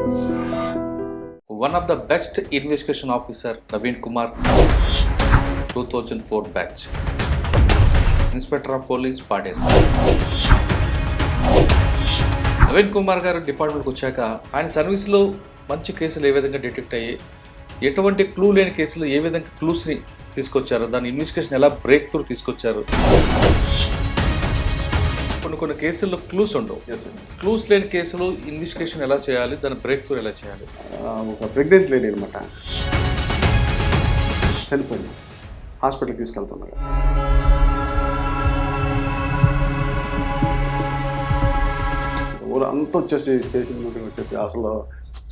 One of the best investigation officer, Naveen Kumar, 2004 batch. Inspector of Police, Pader. Naveen Kumar garu డిపార్ట్మెంట్కి వచ్చాక ఆయన సర్వీస్లో మంచి కేసులు ఏ విధంగా డిటెక్ట్ అయ్యి ఎటువంటి క్లూ లేని కేసులు ఏ విధంగా క్లూస్ని తీసుకొచ్చారు, దాని ఇన్వెస్టిగేషన్ ఎలా బ్రేక్ త్రూ తీసుకొచ్చారు. కొన్ని కేసుల్లో క్లూస్ ఉండవు. క్లూస్ లేని కేసులు ఇన్వెస్టిగేషన్ ఎలా చేయాలి, దాని బ్రేక్ త్రూ ఎలా చేయాలి. ఒక ప్రెగ్నెంట్ లేడీ అనమాట, చనిపోయింది, హాస్పిటల్కి తీసుకెళ్తున్నారు. ఊరు అంతా వచ్చేసి స్టేషన్ మీటింగ్ వచ్చేసి అసలు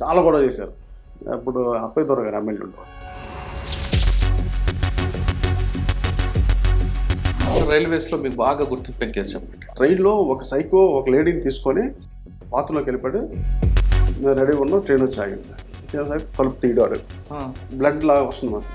చాలా గొడవ చేశారు. అప్పుడు అప్పయ్య దొర గారు ఎమ్మెల్యే ఉండేవారు. రైల్వేస్లో మీకు బాగా గుర్తింపు కేసు చెప్పండి. ట్రైన్లో ఒక సైకో ఒక లేడీని తీసుకొని బాత్రూంలోకి వెళ్ళిపోయాడు. మేము రెడీగా ఉన్నాం, ట్రైన్ వచ్చి ఆగింది సార్. ట్రైన్ సార్ తలుపు తీయడాడు, బ్లడ్ లాగా వస్తుంది మాకు.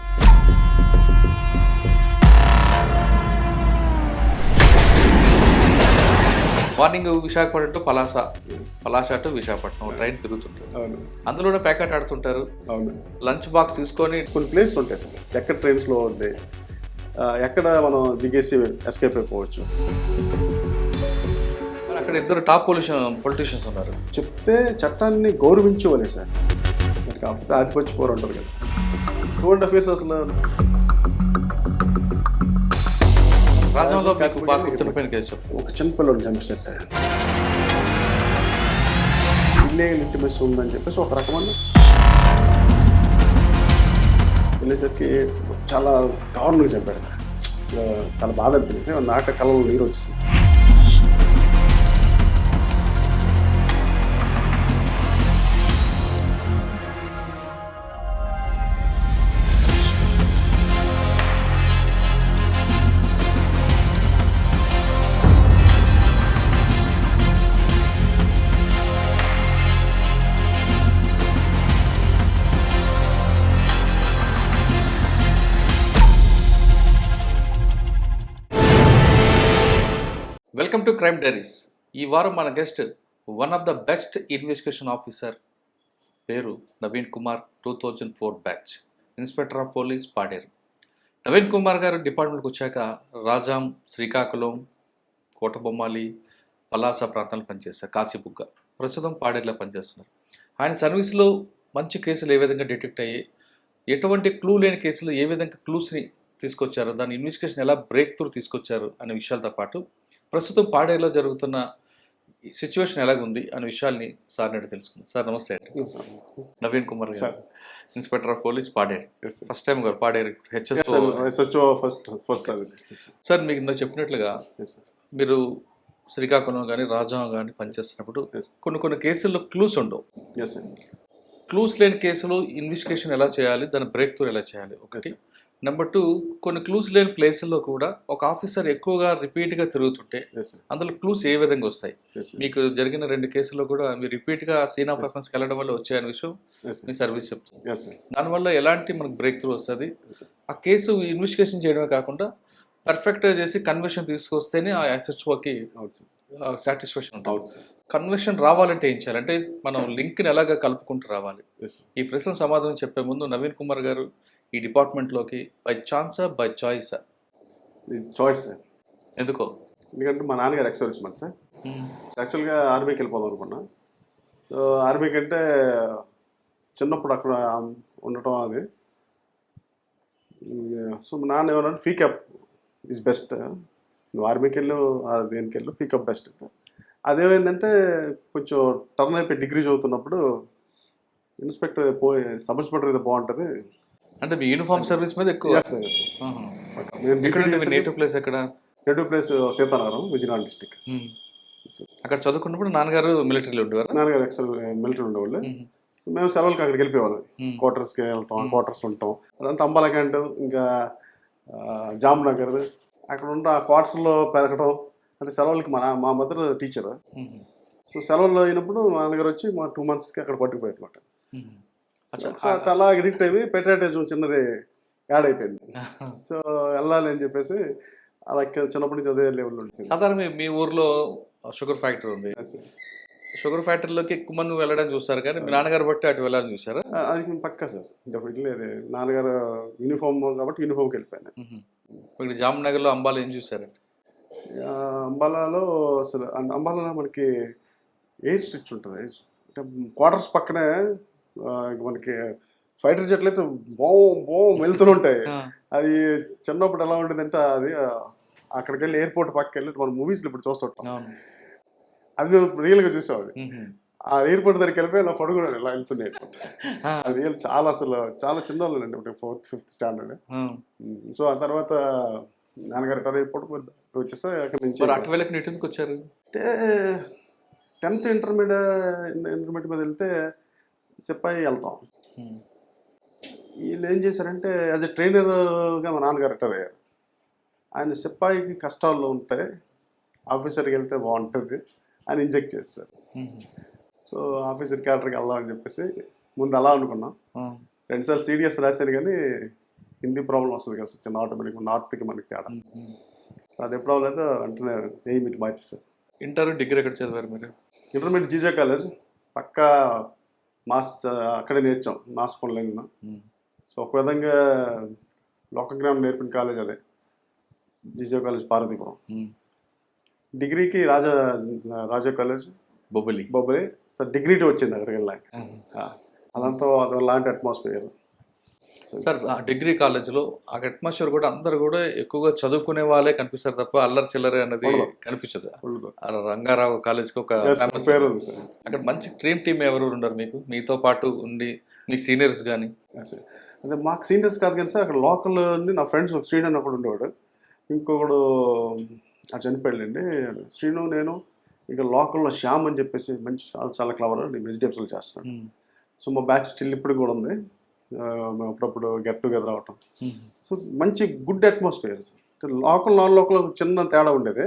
Morning Visakhapatnam to Palasa to Visakhapatnam train తిరుగుతుంటారు. అవును, అందులోనే ప్యాకెట్ ఆడుతుంటారు. అవును, లంచ్ బాక్స్ తీసుకొని కొన్ని ప్లేస్ ఉంటాయి సార్, ఎక్కడ ట్రైన్స్లో ఉంది, ఎక్కడ మనం దిగేసి ఎస్కేప్ అయిపోవచ్చు. అక్కడ ఇద్దరు టాప్ పొలిటీషియన్స్ ఉన్నారు. చెప్తే చట్టాన్ని గౌరవించేవాళ్ళే సార్, మరి కాకపోతే ఆధిపత్యపోరు ఉంటారు కదా సార్. కరెంట్ అఫేర్స్ అసలు రాజ్యంలో మీకు బాగా గుర్తుండిపోయిన కేసు ఒక చిన్న పిల్లలు చంపేశారు సార్. ఇల్లీగల్ ఇంటిమేషన్ ఉందని చెప్పేసి ఒక రకమైన వెళ్ళేసరికి చాలా దారుణంగా చంపాడు సార్. అసలు చాలా బాధ అనిపించింది, నాక కళ్ళలో నీరు వచ్చేసింది. Welcome to crime diaries. ఈ వారం మన guest one of the best investigation officer, పేరు Naveen Kumar, 2004 batch, inspector of police, Paderu. Naveen Kumar garu డిపార్ట్మెంట్కి వచ్చాక రాజాం, శ్రీకాకుళం, కోటబొమ్మాలి, పలాస ప్రాంతాల్లో పనిచేస్తారు, కాశీబుగ్గ. ప్రస్తుతం పాడేరులో పనిచేస్తున్నారు. ఆయన సర్వీస్లో మంచి కేసులు ఏ విధంగా డిటెక్ట్ అయ్యి ఎటువంటి క్లూ లేని కేసులు ఏ విధంగా క్లూస్ని తీసుకొచ్చారు, దాని ఇన్వెస్టిగేషన్ ఎలా బ్రేక్ త్రూ తీసుకొచ్చారు అనే విషయాలతో పాటు ప్రస్తుతం పాడేరులో జరుగుతున్న సిచ్యువేషన్ ఎలాగుంది అనే విషయాల్ని సార్ నాటి తెలుసుకుందాం. సార్ నమస్తే అండి. నవీన్ కుమార్ గారు, inspector of police, Paderu. First time గారు పాడేరు హెచ్ఎస్ఓ ఫస్ట్. సార్ మీకు ఇందాక చెప్పినట్లుగా మీరు శ్రీకాకుళం కానీ రాజాం కానీ పనిచేస్తున్నప్పుడు కొన్ని కేసుల్లో క్లూస్ ఉండవు. క్లూస్ లేని కేసులు ఇన్వెస్టిగేషన్ ఎలా చేయాలి, దాని బ్రేక్ త్రూ ఎలా చేయాలి ఒకటి. నెంబర్ 2, కొన్ని క్లూస్ లేని ప్లేసుల్లో కూడా ఒక ఆఫీసర్ ఎక్కువగా రిపీట్గా తిరుగుతుంటే అందులో క్లూస్ ఏ విధంగా వస్తాయి. మీకు జరిగిన 2 కేసుల్లో కూడా మీరు రిపీట్గా సీన్ ఆఫ్ అఫెన్స్కి వెళ్ళడం వల్ల వచ్చాయనే విషయం మీ సర్వీస్ చెప్తుంది. దానివల్ల ఎలాంటి మనకు బ్రేక్ త్రూ వస్తుంది. ఆ కేసు ఇన్వెస్టిగేషన్ చేయడమే కాకుండా పర్ఫెక్ట్గా చేసి కన్విక్షన్ తీసుకొస్తేనే ఆ ఎస్హెచ్ఓకి సాటిస్ఫాక్షన్ ఉంటుంది. కన్విక్షన్ రావాలంటే ఏం చేయాలి, అంటే మనం లింక్ని ఎలాగ కలుపుకుంటూ రావాలి. ఈ ప్రశ్న సమాధానం చెప్పే ముందు నవీన్ కుమార్ గారు ఈ డిపార్ట్మెంట్లోకి బై ఛాన్సా బై చాయిసా? Choice sir. ఎందుకో? ఎందుకంటే మా నాన్నగారు ఎక్స్ సర్వీస్ మ్యాన్ సార్. యాక్చువల్గా ఆర్మీకి వెళ్ళిపోదాం అనుకున్నా. సో ఆర్మీ కంటే చిన్నప్పుడు అక్కడ ఉండటం అది. సో మా నాన్న ఏమన్నా ఫీకప్ ఈజ్ బెస్ట్, నువ్వు ఆర్మీకి వెళ్ళు, దేనికి వెళ్ళు, ఫీకప్ బెస్ట్. అదేమైందంటే కొంచెం టర్న్ అయిపోయి డిగ్రీ చదువుతున్నప్పుడు ఇన్స్పెక్టర్ సబ్ ఇన్స్పెక్టర్ అయితే బాగుంటుంది అంటే మీ యూనిఫామ్ సర్వీస్ మీద ఎక్కువ. నేటివ్ ప్లేస్ ఎక్కడ? Native place Sitanagaram, Vizianagaram district. అక్కడ చదువుకున్నప్పుడు నాన్నగారు మిలిటరీలో ఉండేవారు. నాన్నగారు మిలిటరీ ఉండేవాళ్ళు. మేము సెలవులకి అక్కడికి వెళ్ళిపోయేవాళ్ళం, క్వార్టర్స్కి వెళ్తాం, క్వార్టర్స్ ఉంటాం. అదంతా అంబాల క్యాంట్, ఇంకా జామ్నగర్, అక్కడ ఉంటే ఆ క్వార్టర్స్లో పెరగడం. అంటే సెలవులకి మా మదర్ టీచర్. సో సెలవుల్లో అయినప్పుడు మా నాన్నగారు వచ్చి మా 2 monthsకి అక్కడ పట్టుకుపోయారు అనమాట. అలా ఎడిక్ట్ అయ్యి పెట్రాటిజం చిన్నది యాడ్ అయిపోయింది. సో వెళ్ళాలి అని చెప్పేసి అలా చిన్నప్పటి నుంచి అదే లెవెల్లో ఉంటుంది. సాధారణ మీ ఊర్లో షుగర్ ఫ్యాక్టరీ ఉంది, షుగర్ ఫ్యాక్టరీలోకి ఎక్కువ మంది వెళ్ళడం చూస్తారు కానీ మీ నాన్నగారు బట్టి అటు వెళ్ళాలని చూసారా? అది పక్కా సార్, డెఫినెట్లీ అది నాన్నగారు యూనిఫామ్ కాబట్టి యూనిఫామ్కి వెళ్ళిపోయాను. ఇక్కడ జామ్నగర్లో అంబాలు ఏం చూసారండి? అంబాలాలో అసలు అంబాలాలో మనకి ఎయిర్ స్ట్రిచ్ ఉంటుంది. అంటే క్వార్టర్స్ పక్కనే మనకి ఫైటర్ జెట్లు అయితే వెళ్తూనే ఉంటాయి. అది చిన్నప్పుడు ఎలా ఉండేదంటే అది అక్కడికి వెళ్ళి ఎయిర్పోర్ట్ పక్కకి వెళ్ళి మనం మూవీస్లో ఇప్పుడు చూస్తుంటాం. అది మేము రియల్గా చూసాం. అది ఆ ఎయిర్పోర్ట్ దగ్గరికి వెళ్ళిపోయి ఇలా పడుకున్నాను, ఇలా వెళ్తున్నాయి. అది రియల్ చాలా అసలు చాలా చిన్న వాళ్ళండి, ఒకటి 4th 5th స్టాండర్డ్. సో ఆ తర్వాత నాన్నగారు రిటైర్ అయిపోవడం వచ్చేస్తే అక్కడి నుంచి అటు వెళ్ళకి ఎందుకు వచ్చారు అంటే 10th ఇంటర్మీడియట్ మీద వెళ్తే సిపాయి వెళ్తాం. వీళ్ళు ఏం చేశారంటే యాజ్ ఎ ట్రైనర్గా మా నాన్నగారు రిటైర్ అయ్యారు. ఆయన సిపాయికి కష్టాల్లో ఉంటే ఆఫీసర్కి వెళ్తే బాగుంటుంది అని ఇంజెక్ట్ చేస్తారు. సో ఆఫీసర్ క్యాడర్కి వెళ్దామని చెప్పేసి ముందు అలా అనుకున్నాం. 2 సార్లు CDS రాశాను కానీ హిందీ ప్రాబ్లం వస్తుంది కదా చిన్న ఆటోమేటిక్, నార్త్కి మనకి తేడా. సో అది ఎప్పుడు అవ్వలేదు, వెంటనే ఎయిమిట్ మార్చేస్తారు. ఇంటర్ డిగ్రీ ఎక్కడ చదివారు మీరు? ఇంటర్మీడియట్ జీజే కాలేజ్ పక్కా మాస్ అక్కడే నేర్చాం, మాస్ పనులు. సో ఒక విధంగా లోకజ్ఞానం నేర్పిన కాలేజ్ అదే జీజే కాలేజ్ పార్వతీపురం. డిగ్రీకి రాజా కాలేజ్ బొబ్బలి. సో డిగ్రీ వచ్చింది అక్కడికి వెళ్ళాక. అదంతా లాంటి అట్మాస్ఫియర్ సార్. ఆ డిగ్రీ కాలేజ్లో ఆ అట్మాస్ఫియర్ కూడా అందరు కూడా ఎక్కువగా చదువుకునే వాళ్ళే కనిపిస్తారు తప్ప అల్లరి చిల్లరి అనేది కనిపించదు. రంగారావు కాలేజ్కి ఒక పేరు ఉంది సార్. అక్కడ మంచి డ్రీమ్ టీమ్ ఎవరు ఉన్నారు మీకు, మీతో పాటు ఉండి మీ సీనియర్స్ కానీ? అంటే మాకు సీనియర్స్ కాదు కానీ సార్, అక్కడ లోకల్ నా ఫ్రెండ్స్ ఒక శ్రీను అన్నప్పుడు ఉండేవాడు, ఇంకొకడు చనిపోయాడండి శ్రీను, నేను. ఇంకా లోకల్లో శ్యామ్ అని చెప్పేసి మంచి చాలా క్లవర్, వెజిటేబుల్స్ చేస్తున్నాడు. సో మా బ్యాచ్ స్టిల్ ఇప్పుడు కూడా ఉంది, అప్పుడప్పుడు గెట్ టుగెదర్ అవటం. సో మంచి good atmosphere. Local non local చిన్న తేడా ఉండేది,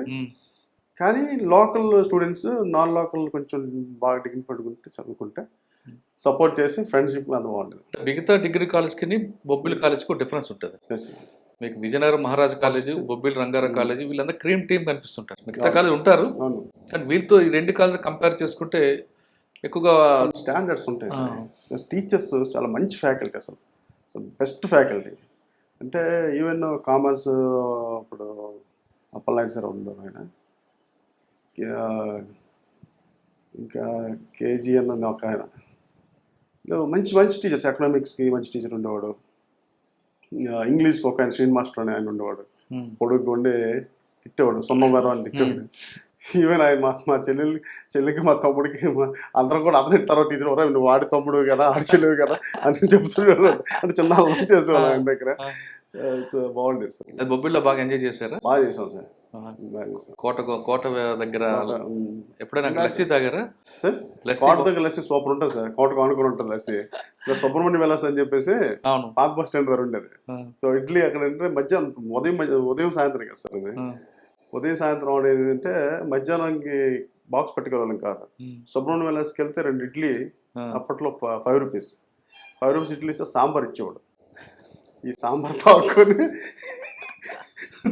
కానీ లోకల్ స్టూడెంట్స్ నాన్ లోకల్ కొంచెం బాగా డిగ్రీ పట్టుకుంటే చదువుకుంటే సపోర్ట్ చేసి ఫ్రెండ్షిప్ అది బాగుంటుంది. మిగతా డిగ్రీ కాలేజ్కి బొబ్బిలి కాలేజ్కి డిఫరెన్స్ ఉంటుంది. మీకు విజయనగరం మహారాజా కాలేజ్, బొబ్బిలి రంగారావు కాలేజ్ వీళ్ళందరూ క్రీమ్ టీమ్ కనిపిస్తుంటారు. మిగతా కాలేజ్ ఉంటారు కానీ వీళ్ళతో ఈ 2 కాలేజ్ కంపేర్ చేసుకుంటే ఎక్కువగా స్టాండర్డ్స్ ఉంటాయి సార్. టీచర్స్ చాలా మంచి ఫ్యాకల్టీ, అసలు బెస్ట్ ఫ్యాకల్టీ. అంటే ఈవెన్ కామర్స్ ఇప్పుడు అప్పలనాయుడు సార్ ఉండరు, ఆయన ఇంకా కేజీ అన్నది ఒక ఆయన, మంచి మంచి టీచర్స్. ఎకనామిక్స్కి మంచి టీచర్ ఉండేవాడు, ఇంగ్లీష్కి ఒక ఆయన శ్రీన్ మాస్టర్ అని ఆయన ఉండేవాడు, పొడుగు ఉండి తిట్టేవాడు, సొన్నవారు అని తిట్టేవాడు. ఈవెన్ ఆయన మా చెల్లికి మా తమ్ముడికి అందరం కూడా అతని తర్వాత టీచర్ ఎవరో నువ్వు వాడి తమ్ముడు కదా, ఆడి చెల్లివి కదా అని చెప్తున్నాడు. అంటే చిన్న అలవాటు చేసేవాళ్ళు ఆయన దగ్గర. సో బాగుండేది సార్. అది బొబ్బిల్లో బాగా ఎంజాయ్ చేశారా? బాగా చేసాం సార్. కోట దగ్గర ఎప్పుడైనా లస్సీ తాగారా సార్? కోట దగ్గర లస్సీ సూపర్ ఉంటుంది సార్. కోటకు ఆనుకుని ఉంటుంది లస్సీ. సుబ్రహ్మణ్యం వెలాస్ అని చెప్పేసి పాత బస్ స్టాండ్ దగ్గర ఉండేది. సో ఇడ్లీ అక్కడ అంటే మధ్యాహ్నం ఉదయం సాయంత్రం కదా సార్. అది ఉదయం సాయంత్రం అనేది అంటే మధ్యాహ్నానికి బాక్స్ పెట్టుకోవాలి కాదు. సుబ్రహ్మణ్యం వెలాస్కి వెళ్తే 2 ఇడ్లీ అప్పట్లో 5 రూపీస్ ఇడ్లీ ఇస్తే సాంబార్ ఇచ్చేవాడు. ఈ సాంబార్ తాగుకొని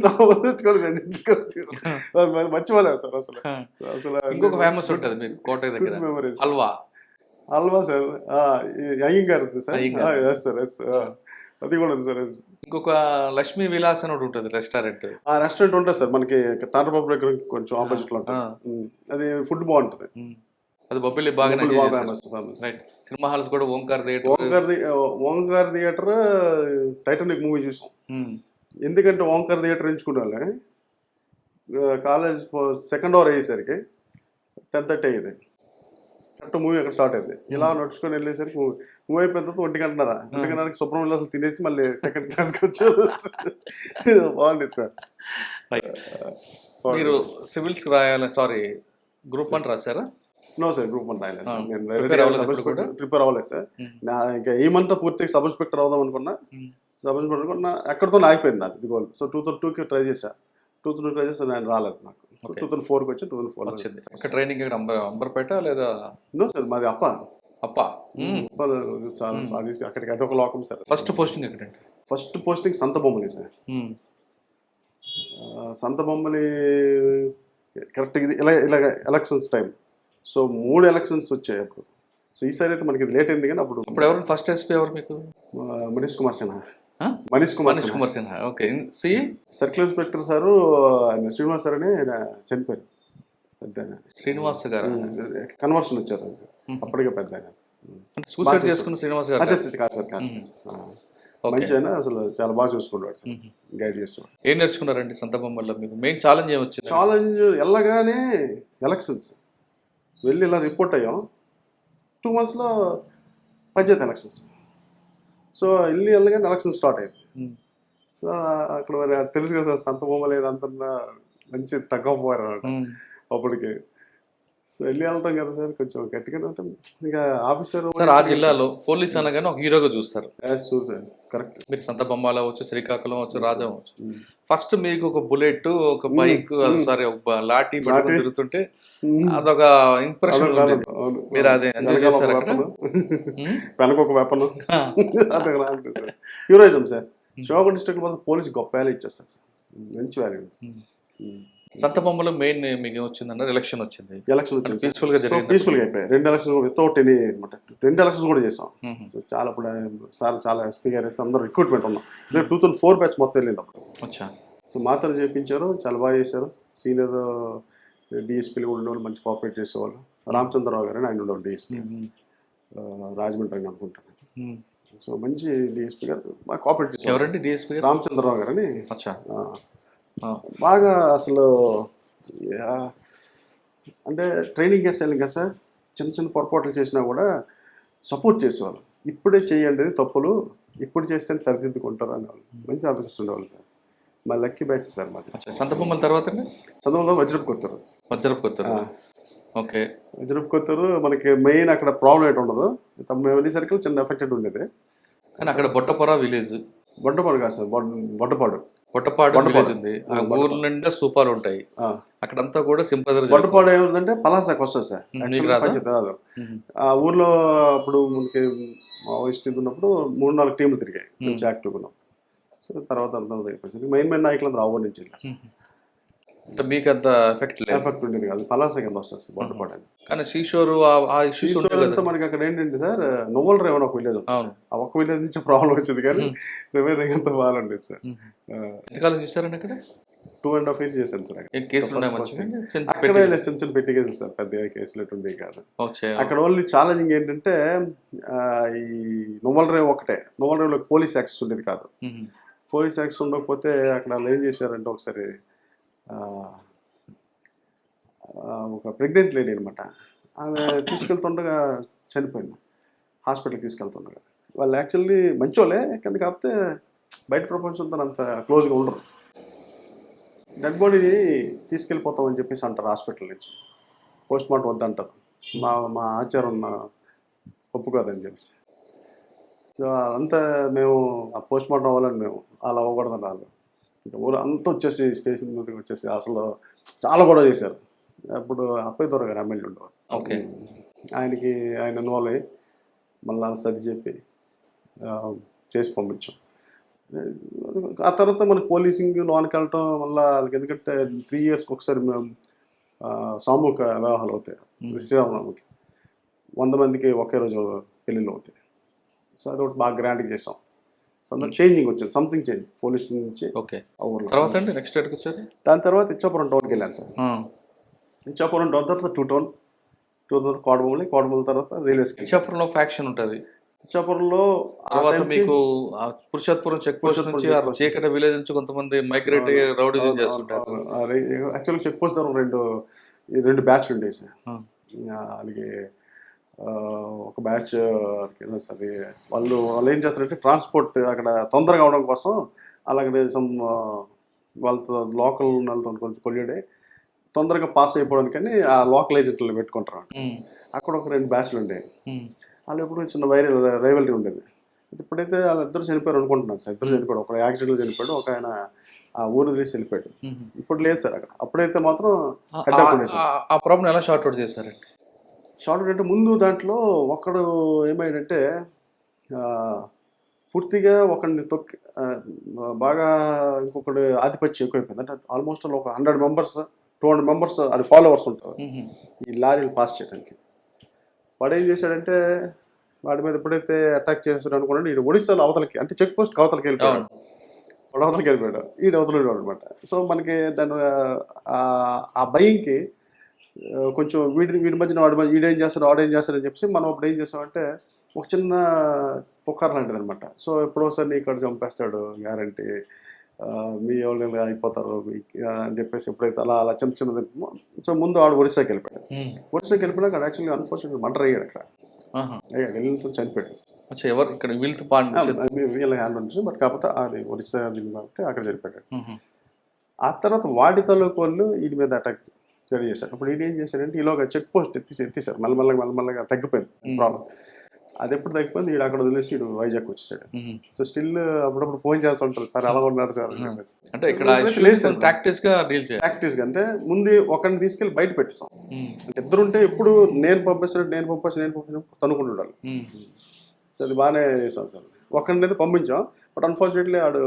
సాంబార్ తెచ్చుకొని 2 ఇడ్లీ మర్చిపోలేదు సార్ అసలు. అసలు ఇంకొక ఫేమస్ ఉంటుంది మీకు కోట దగ్గర హల్వా సార్. అయ్యంగారు సార్. అది కూడా ఉంది సార్. ఇంకొక లక్ష్మీ విలాస్ అని ఉంటుంది రెస్టారెంట్. ఆ రెస్టారెంట్ ఉంటుంది సార్ మనకి తాండ్రబాబు దగ్గర కొంచెం ఆపోజిట్ లో ఉంటుంది. అది ఫుడ్ బాగుంటుంది. అది బొబ్బిలి బాగా సినిమా హాల్స్ కూడా ఓంకార్ థియేటర్ టైటానిక్ మూవీ చూసాం. ఎందుకంటే ఓంకార్ థియేటర్ ఎంచుకునే కాలేజ్ 2nd అవర్ అయ్యేసరికి 10:30 అయ్యేది. కరెక్ట్ మూవీ అక్కడ స్టార్ట్ అయింది. ఇలా నడుచుకొని వెళ్ళేసరికి మూవీ అయిపోయిన తర్వాత 1:30కి సుబ్రహ్మణ్యం అసలు తినేసి మళ్ళీ 2nd క్లాస్కి వచ్చారు. బాగుండేది సార్. మీరు సివిల్స్ గ్రూప్ 1 రాశారా? నో సార్, గ్రూప్ 1 రాయలేదు సార్. నేను ప్రిపేర్ అవ్వలేదు సార్. ఇంకా ఈ మంత్ పూర్తిగా సబ్ ఇన్స్పెక్టర్ అవుదాం అనుకున్నా. సబ్ ఇన్స్పెక్టర్ అనుకున్నా ఎక్కడితో ఆగిపోయింది నాకు గోల్. సో 2002కి ట్రై చేశా. 2002 ట్రై చేస్తే నేను రాలేదు. నాకు 2004కి వచ్చి 2004 వచ్చింది. ట్రైనింగ్ అంబర్పేట లేదా? నో సార్, మాది అప్ప. చాలా అది అక్కడికి అది ఒక లోకం సార్. ఫస్ట్ పోస్టింగ్ ఎక్కడండి? First posting Santhabommali sir. Santhabommali correct ఇది ఇలాగ ఎలక్షన్స్ టైం సో 3 ఎలక్షన్స్ వచ్చాయి అప్పుడు. సో ఈసారి అయితే మనకి లేట్ అయింది కానీ అప్పుడు ఇప్పుడు ఎవరు ఫస్ట్ ఎస్పీ ఎవరు మీకు? మనీష్ కుమార్ సిన్హా. ఆ? Manish Kumar Manish Sinha. Kumar Sinha. Okay. C circle inspector sir ఆయన శ్రీనివాస్ సార్ అని ఆయన చనిపోయారు. పెద్ద ఆయన. శ్రీనివాస్ గారు కన్వర్షన్ వచ్చారు అప్పటికే పెద్ద ఆయన. అంటే సూసైడ్ చేసుకున్న శ్రీనివాస్ గారు. కాదు సార్ కాదు సార్. మంచి ఆయన, అసలు చాలా బాగా చూసుకునేవాడు సార్, గైడ్ చేసేవాడు. ఏం నేర్చుకున్నారండి సంత బొమ్మల్లో? మీకు మెయిన్ ఛాలెంజ్ ఏమొచ్చింది? ఛాలెంజ్ వెళ్ళగానే ఎలక్షన్స్ వెళ్ళి ఇలా రిపోర్ట్ అయ్యాం. 2 monthsలో పంచాయతీ ఎలక్షన్స్. సో వెళ్ళగానే ఎలక్షన్ స్టార్ట్ అయింది. సో అక్కడ మరి తెలుసు కదా సార్, సంత బొమ్మ లేదు అంత మంచి తగ్గపోయారు అప్పటికి. సో వెళ్ళటం కదా సార్, కొంచెం గట్టిగా ఉంటాం. ఇంకా ఆఫీసర్ సార్ ఆ జిల్లాలో పోలీస్ అనగానే ఒక హీరోగా చూస్తారు. చూసాను, కరెక్ట్. మీరు సంత బొమ్మాల అవచ్చు, శ్రీకాకుళం అవచ్చు, రాజా అవచ్చు, ఫస్ట్ మీకు ఒక బుల్లెట్, ఒక బైక్, సారీ ఒక లాఠీ పట్టుకొని తిరుగుతుంటే అదొక ఇంప్రెషన్ ఉండేది. మీరు అదే ఎంజాయ్ చేశారు అక్కడ? వెనక ఒక వెపన్ హీరోయిజం సార్. శివగొండ డిస్ట్రిక్ట్ మాత్రం పోలీస్ గొప్ప వాల్యూ ఇచ్చేస్తారు సార్, మంచి వాల్యూ. సంత బొమ్మలో మెయిన్ మీకు వచ్చిందన్నారు, ఎలక్షన్ వచ్చింది. ఎలక్షన్ వచ్చింది పీస్ఫుల్ గా జరిగింది. పీస్ఫుల్ గా అయిపోయాయి. 2 ఎలక్షన్స్ వితౌట్ ఎనీ అనమాట. 2 ఎలక్షన్స్ కూడా చేసాం. సో చాలా ఇప్పుడు సార్ చాలా ఎస్పీ గారు అయితే అందరూ రిక్రూట్మెంట్ ఉన్నాం. 2004 బ్యాచ్ మొత్తం వెళ్ళింది అప్పుడు. సో మాత్రం చేయించారు, చాలా బాగా చేశారు. సీనియర్ డిఎస్పీలు కూడా ఉండేవాళ్ళు, మంచి కోఆపరేట్ చేసేవాళ్ళు. రామచంద్రరావు గారు అని ఆయన ఉండేవాళ్ళు డిఎస్పీ, రాజమండ్రి అని అనుకుంటాను. సో మంచి డిఎస్పీ గారు బాగా కోఆపరేట్ చేసేవారు. ఎవరండి డిఎస్పీ? రామచంద్రరావు గారు అని. బాగా అసలు అంటే ట్రైనింగ్ చేసేయాలి కదా సార్, చిన్న చిన్న పొరపాట్లు చేసినా కూడా సపోర్ట్ చేసేవాళ్ళు. ఇప్పుడే చేయండి తప్పులు, ఇప్పుడు చేస్తే సరిదిద్దుకుంటారు అనేవాళ్ళు. మంచి ఆఫీసర్స్ ఉండేవాళ్ళు సార్. మా లక్కీ బ్యాచ్ సార్ మాది. సంత బొమ్మల తర్వాత వజ్రపు కొత్తరు. ఓకే. వజ్రపు కొత్తరు మనకి మెయిన్ అక్కడ ప్రాబ్లం ఏంటి ఉండదు. మేము వెళ్ళేసరికి చిన్న ఎఫెక్టెడ్ ఉండేది. కానీ అక్కడ బొట్టపొర విలేజ్. బొట్టపాడు కాదు సార్, బొట్టపాడు విలేజ్ ఉంది. ఆ ఊర్ల నిండా సూపాలు ఉంటాయి. అక్కడంతా కూడా సింపదర్. బొట్టపాడు ఏముందంటే పలాసాకి వస్తుంది సార్. ఆ ఊర్లో అప్పుడు మనకి మావోయిస్ట్ ఉన్నప్పుడు 3-4 టీంలు తిరిగాయి, మంచి యాక్టివ్ ఉన్నాం. సో తర్వాత అందరూ అయిపోయింది. మెయిన్ నాయకులందరూ ఆవుల నుంచి వెళ్ళారు. అంటే మీకు అంత ఎఫెక్ట్ ఉండేది కాదు. పలాస కింద వస్తుంది సార్ బొట్టపాడు. కానీ శ్రీశోరు అంతా మనకి అక్కడ ఏంటంటే సార్, నువ్వుల రేవ్ అని ఒక విలేజ్. ఆ ఒక్క విలేజ్ నుంచి ప్రాబ్లం వచ్చింది, కానీ రిమైన్ అంతా బాగుండేది సార్. ఎంతకాలం చేశారండి అక్కడ? 2.5 years చేశాను సార్. అక్కడ చిన్న చిన్న పెట్టి కేసులు సార్, పెద్ద కేసులు ఎటువంటి కాదు. అక్కడ ఓన్లీ ఓన్లీ ఛాలెంజింగ్ ఏంటంటే ఈ నువ్వుల రేవ్ ఒకటే. నువ్వుల రేవ్లో పోలీస్ యాక్సెస్ ఉండేది కాదు. పోలీస్ యాక్సెస్ ఉండకపోతే అక్కడ వాళ్ళు ఏం చేశారంటే, ఒకసారి ఒక ప్రెగ్నెంట్ లేడీ అనమాట, ఆమె తీసుకెళ్తుండగా చనిపోయింది. హాస్పిటల్కి తీసుకెళ్తుండగా. వాళ్ళు యాక్చువల్లీ మంచోళ్ళే, కానీ కాకపోతే బయట ప్రపంచంతో అంత క్లోజ్గా ఉండరు. డెడ్ బాడీని తీసుకెళ్ళిపోతామని చెప్పేసి అంటారు హాస్పిటల్ నుంచి. పోస్ట్ మార్టం వద్దంటారు. మా ఆచారం ఒప్పుకోదని చెప్పేసి. సో అంతా మేము ఆ పోస్ట్ మార్టం అవ్వాలని మేము అలా అవ్వకూడదని వాళ్ళు ఇంకా ఊరు అంతా వచ్చేసి స్టేషన్ ముందుకు వచ్చేసి అసలు చాలా గొడవ చేశారు. అప్పుడు అప్పయ్య దొర గారు ఎమ్మెల్యే ఉండేవారు. ఆయన ఇన్వాల్వ్ అయ్యి మళ్ళీ సర్ది చెప్పి చేసి పంపించాం. ఆ తర్వాత మన పోలీసింగ్ లోనికి వెళ్ళటం వల్ల వాళ్ళకి, ఎందుకంటే 3 years ఒకసారి మేము సామూహిక వివాహాలు అవుతాయి. శ్రీరామనవమికి 100 మందికి ఒకే రోజు పెళ్ళిళ్ళు అవుతాయి. సో అదొకటి బాగా గ్రాండ్గా చేసాం. సో అందులో చేంజింగ్ వచ్చింది, సంథింగ్ చేంజ్ పోలీసింగ్ నుంచి. దాని తర్వాత ఇచ్చాపురం టౌన్కి వెళ్ళాను సార్. ఇచ్చాపురం టౌన్ తర్వాత 2 town, 2 తర్వాత కోడమూలి తర్వాత రైల్వేస్. ఇచ్చాపురంలో ఫ్యాక్షన్ ఉంటుంది. ఇచ్చాపురంలో మీకు పురుషోత్పురం చెక్ పోస్ట్ నుంచి చీకటి విలేజ్ నుంచి కొంతమంది మైగ్రేట్ రౌడీజం చేస్తుంటారు. యాక్చువల్గా చెక్ పోస్ట్ దగ్గర 2 బ్యాచ్లు ఉండేవి సార్. అలాగే ఒక బ్యాచ్ అది వాళ్ళు ఏం చేస్తారంటే, ట్రాన్స్పోర్ట్ అక్కడ తొందరగా అవడం కోసం అలాగే వాళ్ళతో లోకల్ వాళ్ళతో కొంచెం కొల్లుడే తొందరగా పాస్ అయిపోవడానికని ఆ లోకల్ ఏజెంట్లు పెట్టుకుంటారు. అక్కడ ఒక 2 బ్యాచ్లు ఉండేవి. వాళ్ళు ఎప్పుడు చిన్న రైవల్రీ ఉండేది. ఇప్పుడైతే వాళ్ళిద్దరు చనిపోయారు అనుకుంటున్నాను సార్. 2 చనిపోయాడు. ఒక యాక్సిడెంట్లో చనిపోయాడు, ఒక ఆయన ఆ ఊరు తెలిసి వెళ్ళిపోయాడు. ఇప్పుడు లేదు సార్ అక్కడ. అప్పుడైతే మాత్రం ఆ ప్రాబ్లం ఎలా షార్ట్ అవుట్ చేశారండి? షార్ట్ అవుట్ అంటే, ముందు దాంట్లో ఒకడు ఏమైందంటే పూర్తిగా ఒకడిని బాగా ఇంకొకటి ఆధిపత్యం ఎక్కువైపోయింది. అంటే ఆల్మోస్ట్ ఒక 100 members 200 మెంబర్స్ అది ఫాలోవర్స్ ఉంటారు మ్మ్. ఈ లారీలు పాస్ చేయడానికి. వాడు ఏం చేశాడంటే వాడి మీద ఎప్పుడైతే అటాక్ చేస్తాడు అనుకున్నాడు, ఈడు ఒడిశాలో అవతలకి అంటే చెక్ పోస్ట్ అవతలకి వెళ్ళిపోయాడు. అవును. వాడు అవతలకి వెళ్ళిపోయాడు, ఈడు అవతల అనమాట. సో మనకి దాని ఆ భయంకి కొంచెం వీడి మధ్యన వాడి మధ్య వీడేం చేస్తాడు వాడేం చేస్తాడని చెప్పి మనం అప్పుడు ఏం చేస్తామంటే ఒక చిన్న పుకార్ లాంటిది అనమాట. సో ఎప్పుడోసారి నీ ఇక్కడ చంపేస్తాడు గ్యారంటీ, మీ ఎవరు అయిపోతారు అని చెప్పేసి ఎప్పుడైతే అలా అలా చిన్న చిన్నది. సో ముందు వాడు ఒడిశాకి వెళ్ళిపోయాడు. మ్మ్. ఒడిశాకి వెళ్ళిపోయినాక అక్కడ యాక్చువల్లీ అన్ఫార్చునేట్ మర్డర్ అయ్యాడు అక్కడ. ఆహా. అయ్యాడు, వెళ్ళితో చనిపోయాడు. అచ్చా, ఎవరు ఇక్కడ వీళ్ళతో పాటు వీళ్ళ హ్యాండ్ ఉంటుంది, బట్ కాకపోతే అది ఒడిశా కాబట్టి అక్కడ చనిపోయాడు. ఆ తర్వాత వాడి తాలూకు వాళ్ళు వీడి మీద అటాక్ రెడీ చేశారు. అప్పుడు ఈయన ఏం చేశారంటే ఈలోగా చెక్ పోస్ట్ ఎత్తిసారు, మెల్లమెల్లగా తగ్గిపోయింది ప్రాబ్లం. అది ఎప్పుడు తగ్గిపోయింది, ఈడు అక్కడ వదిలేసి ఈడు వైజాగ్ వచ్చేసాడు. సో స్టిల్ అప్పుడప్పుడు ఫోన్ చేస్తూ ఉంటారు, సార్ అలా ఉన్నారు సార్ అని చెప్పేసి. అంటే ఇక్కడ ప్రాక్టీస్ గా డీల్ చేయాలి. ప్రాక్టీస్గా అంటే ముందు ఒకరిని తీసుకెళ్ళి బయట పెట్టేసాం. అంటే ఇద్దరు ఉంటే ఎప్పుడు నేను పంపిస్తాను తనుకుంటుండాలి. సో అది బాగానే చేసాం సార్. ఒకరిని అయితే పంపించాం, బట్ అన్ఫార్చునేట్లీ ఆడు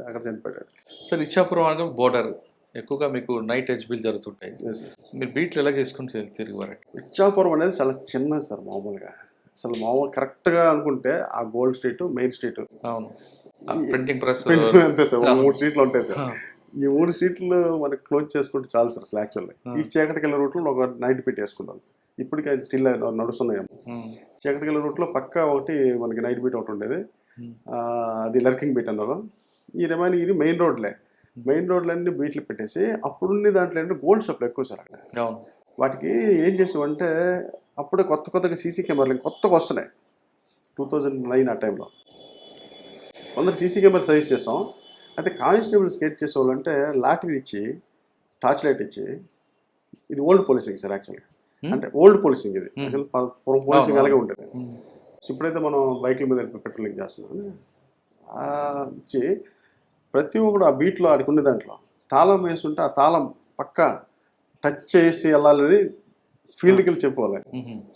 అక్కడ చనిపోయాడు. సార్ ఇచ్చాపురం అనగా బోర్డర్, ఎక్కువగా మీకు నైట్ హెచ్బీలు జరుగుతుంటాయి. మీరు బీట్లు ఎలా చేసుకుని తిరిగి వారండి? ఇచ్చాపురం అనేది చాలా చిన్నది సార్. మామూలుగా అసలు కరెక్ట్గా అనుకుంటే ఆ గోల్డ్ స్ట్రీట్, మెయిన్ స్ట్రీట్, అవును, ప్రింటింగ్ ప్రెస్ అంతే సార్. 3 స్ట్రీట్లు ఉంటాయి సార్. ఈ 3 స్ట్రీట్లు మనకి క్లోజ్ చేసుకుంటే చాలు సార్. అసలు యాక్చువల్లీ ఈ చీకటికి వెళ్ళే రూట్లో ఒక నైట్ పెట్టి వేసుకుంటాం. ఇప్పటికీ అది స్టిల్ నడుస్తున్నాయేమో. చీకటికి వెళ్ళే రూట్లో పక్క ఒకటి మనకి నైట్ బీట్ ఒకటి ఉండేది, అది లర్కింగ్ బీట్ అన్నారు. ఈ రిమైనింగ్ ఇది మెయిన్ రోడ్లే. మెయిన్ రోడ్లన్నీ బీట్లు పెట్టేసి అప్పుడున్న దాంట్లో ఏంటంటే గోల్డ్ షాప్లు ఎక్కువ సార్ అక్కడ. వాటికి ఏం చేసామంటే అప్పుడే కొత్తగా సీసీ కెమెరాలు కొత్తగా వస్తున్నాయి. 2009 ఆ టైంలో కొందరు సీసీ కెమెరా సజెస్ట్ చేస్తాం. అయితే కానిస్టేబుల్స్ స్కేట్ చేసేవాళ్ళు అంటే లాటరీ ఇచ్చి, టార్చ్ లైట్ ఇచ్చి, ఇది ఓల్డ్ పోలీసింగ్ సార్ యాక్చువల్గా. అంటే ఓల్డ్ పోలీసింగ్ ఇది అసలు పోలీసింగ్ అలాగే ఉంటుంది. సో ఇప్పుడైతే మనం బైక్ల మీద పెట్రోలింగ్ చేస్తున్నాం ఇచ్చి ప్రతి ఒక్కడు ఆ బీట్లో ఆడుకునే దాంట్లో తాళం వేస్తుంటే ఆ తాళం పక్క టచ్ చేసి వెళ్ళాలని ఫీల్డ్కి వెళ్ళి చెప్పుకోవాలి.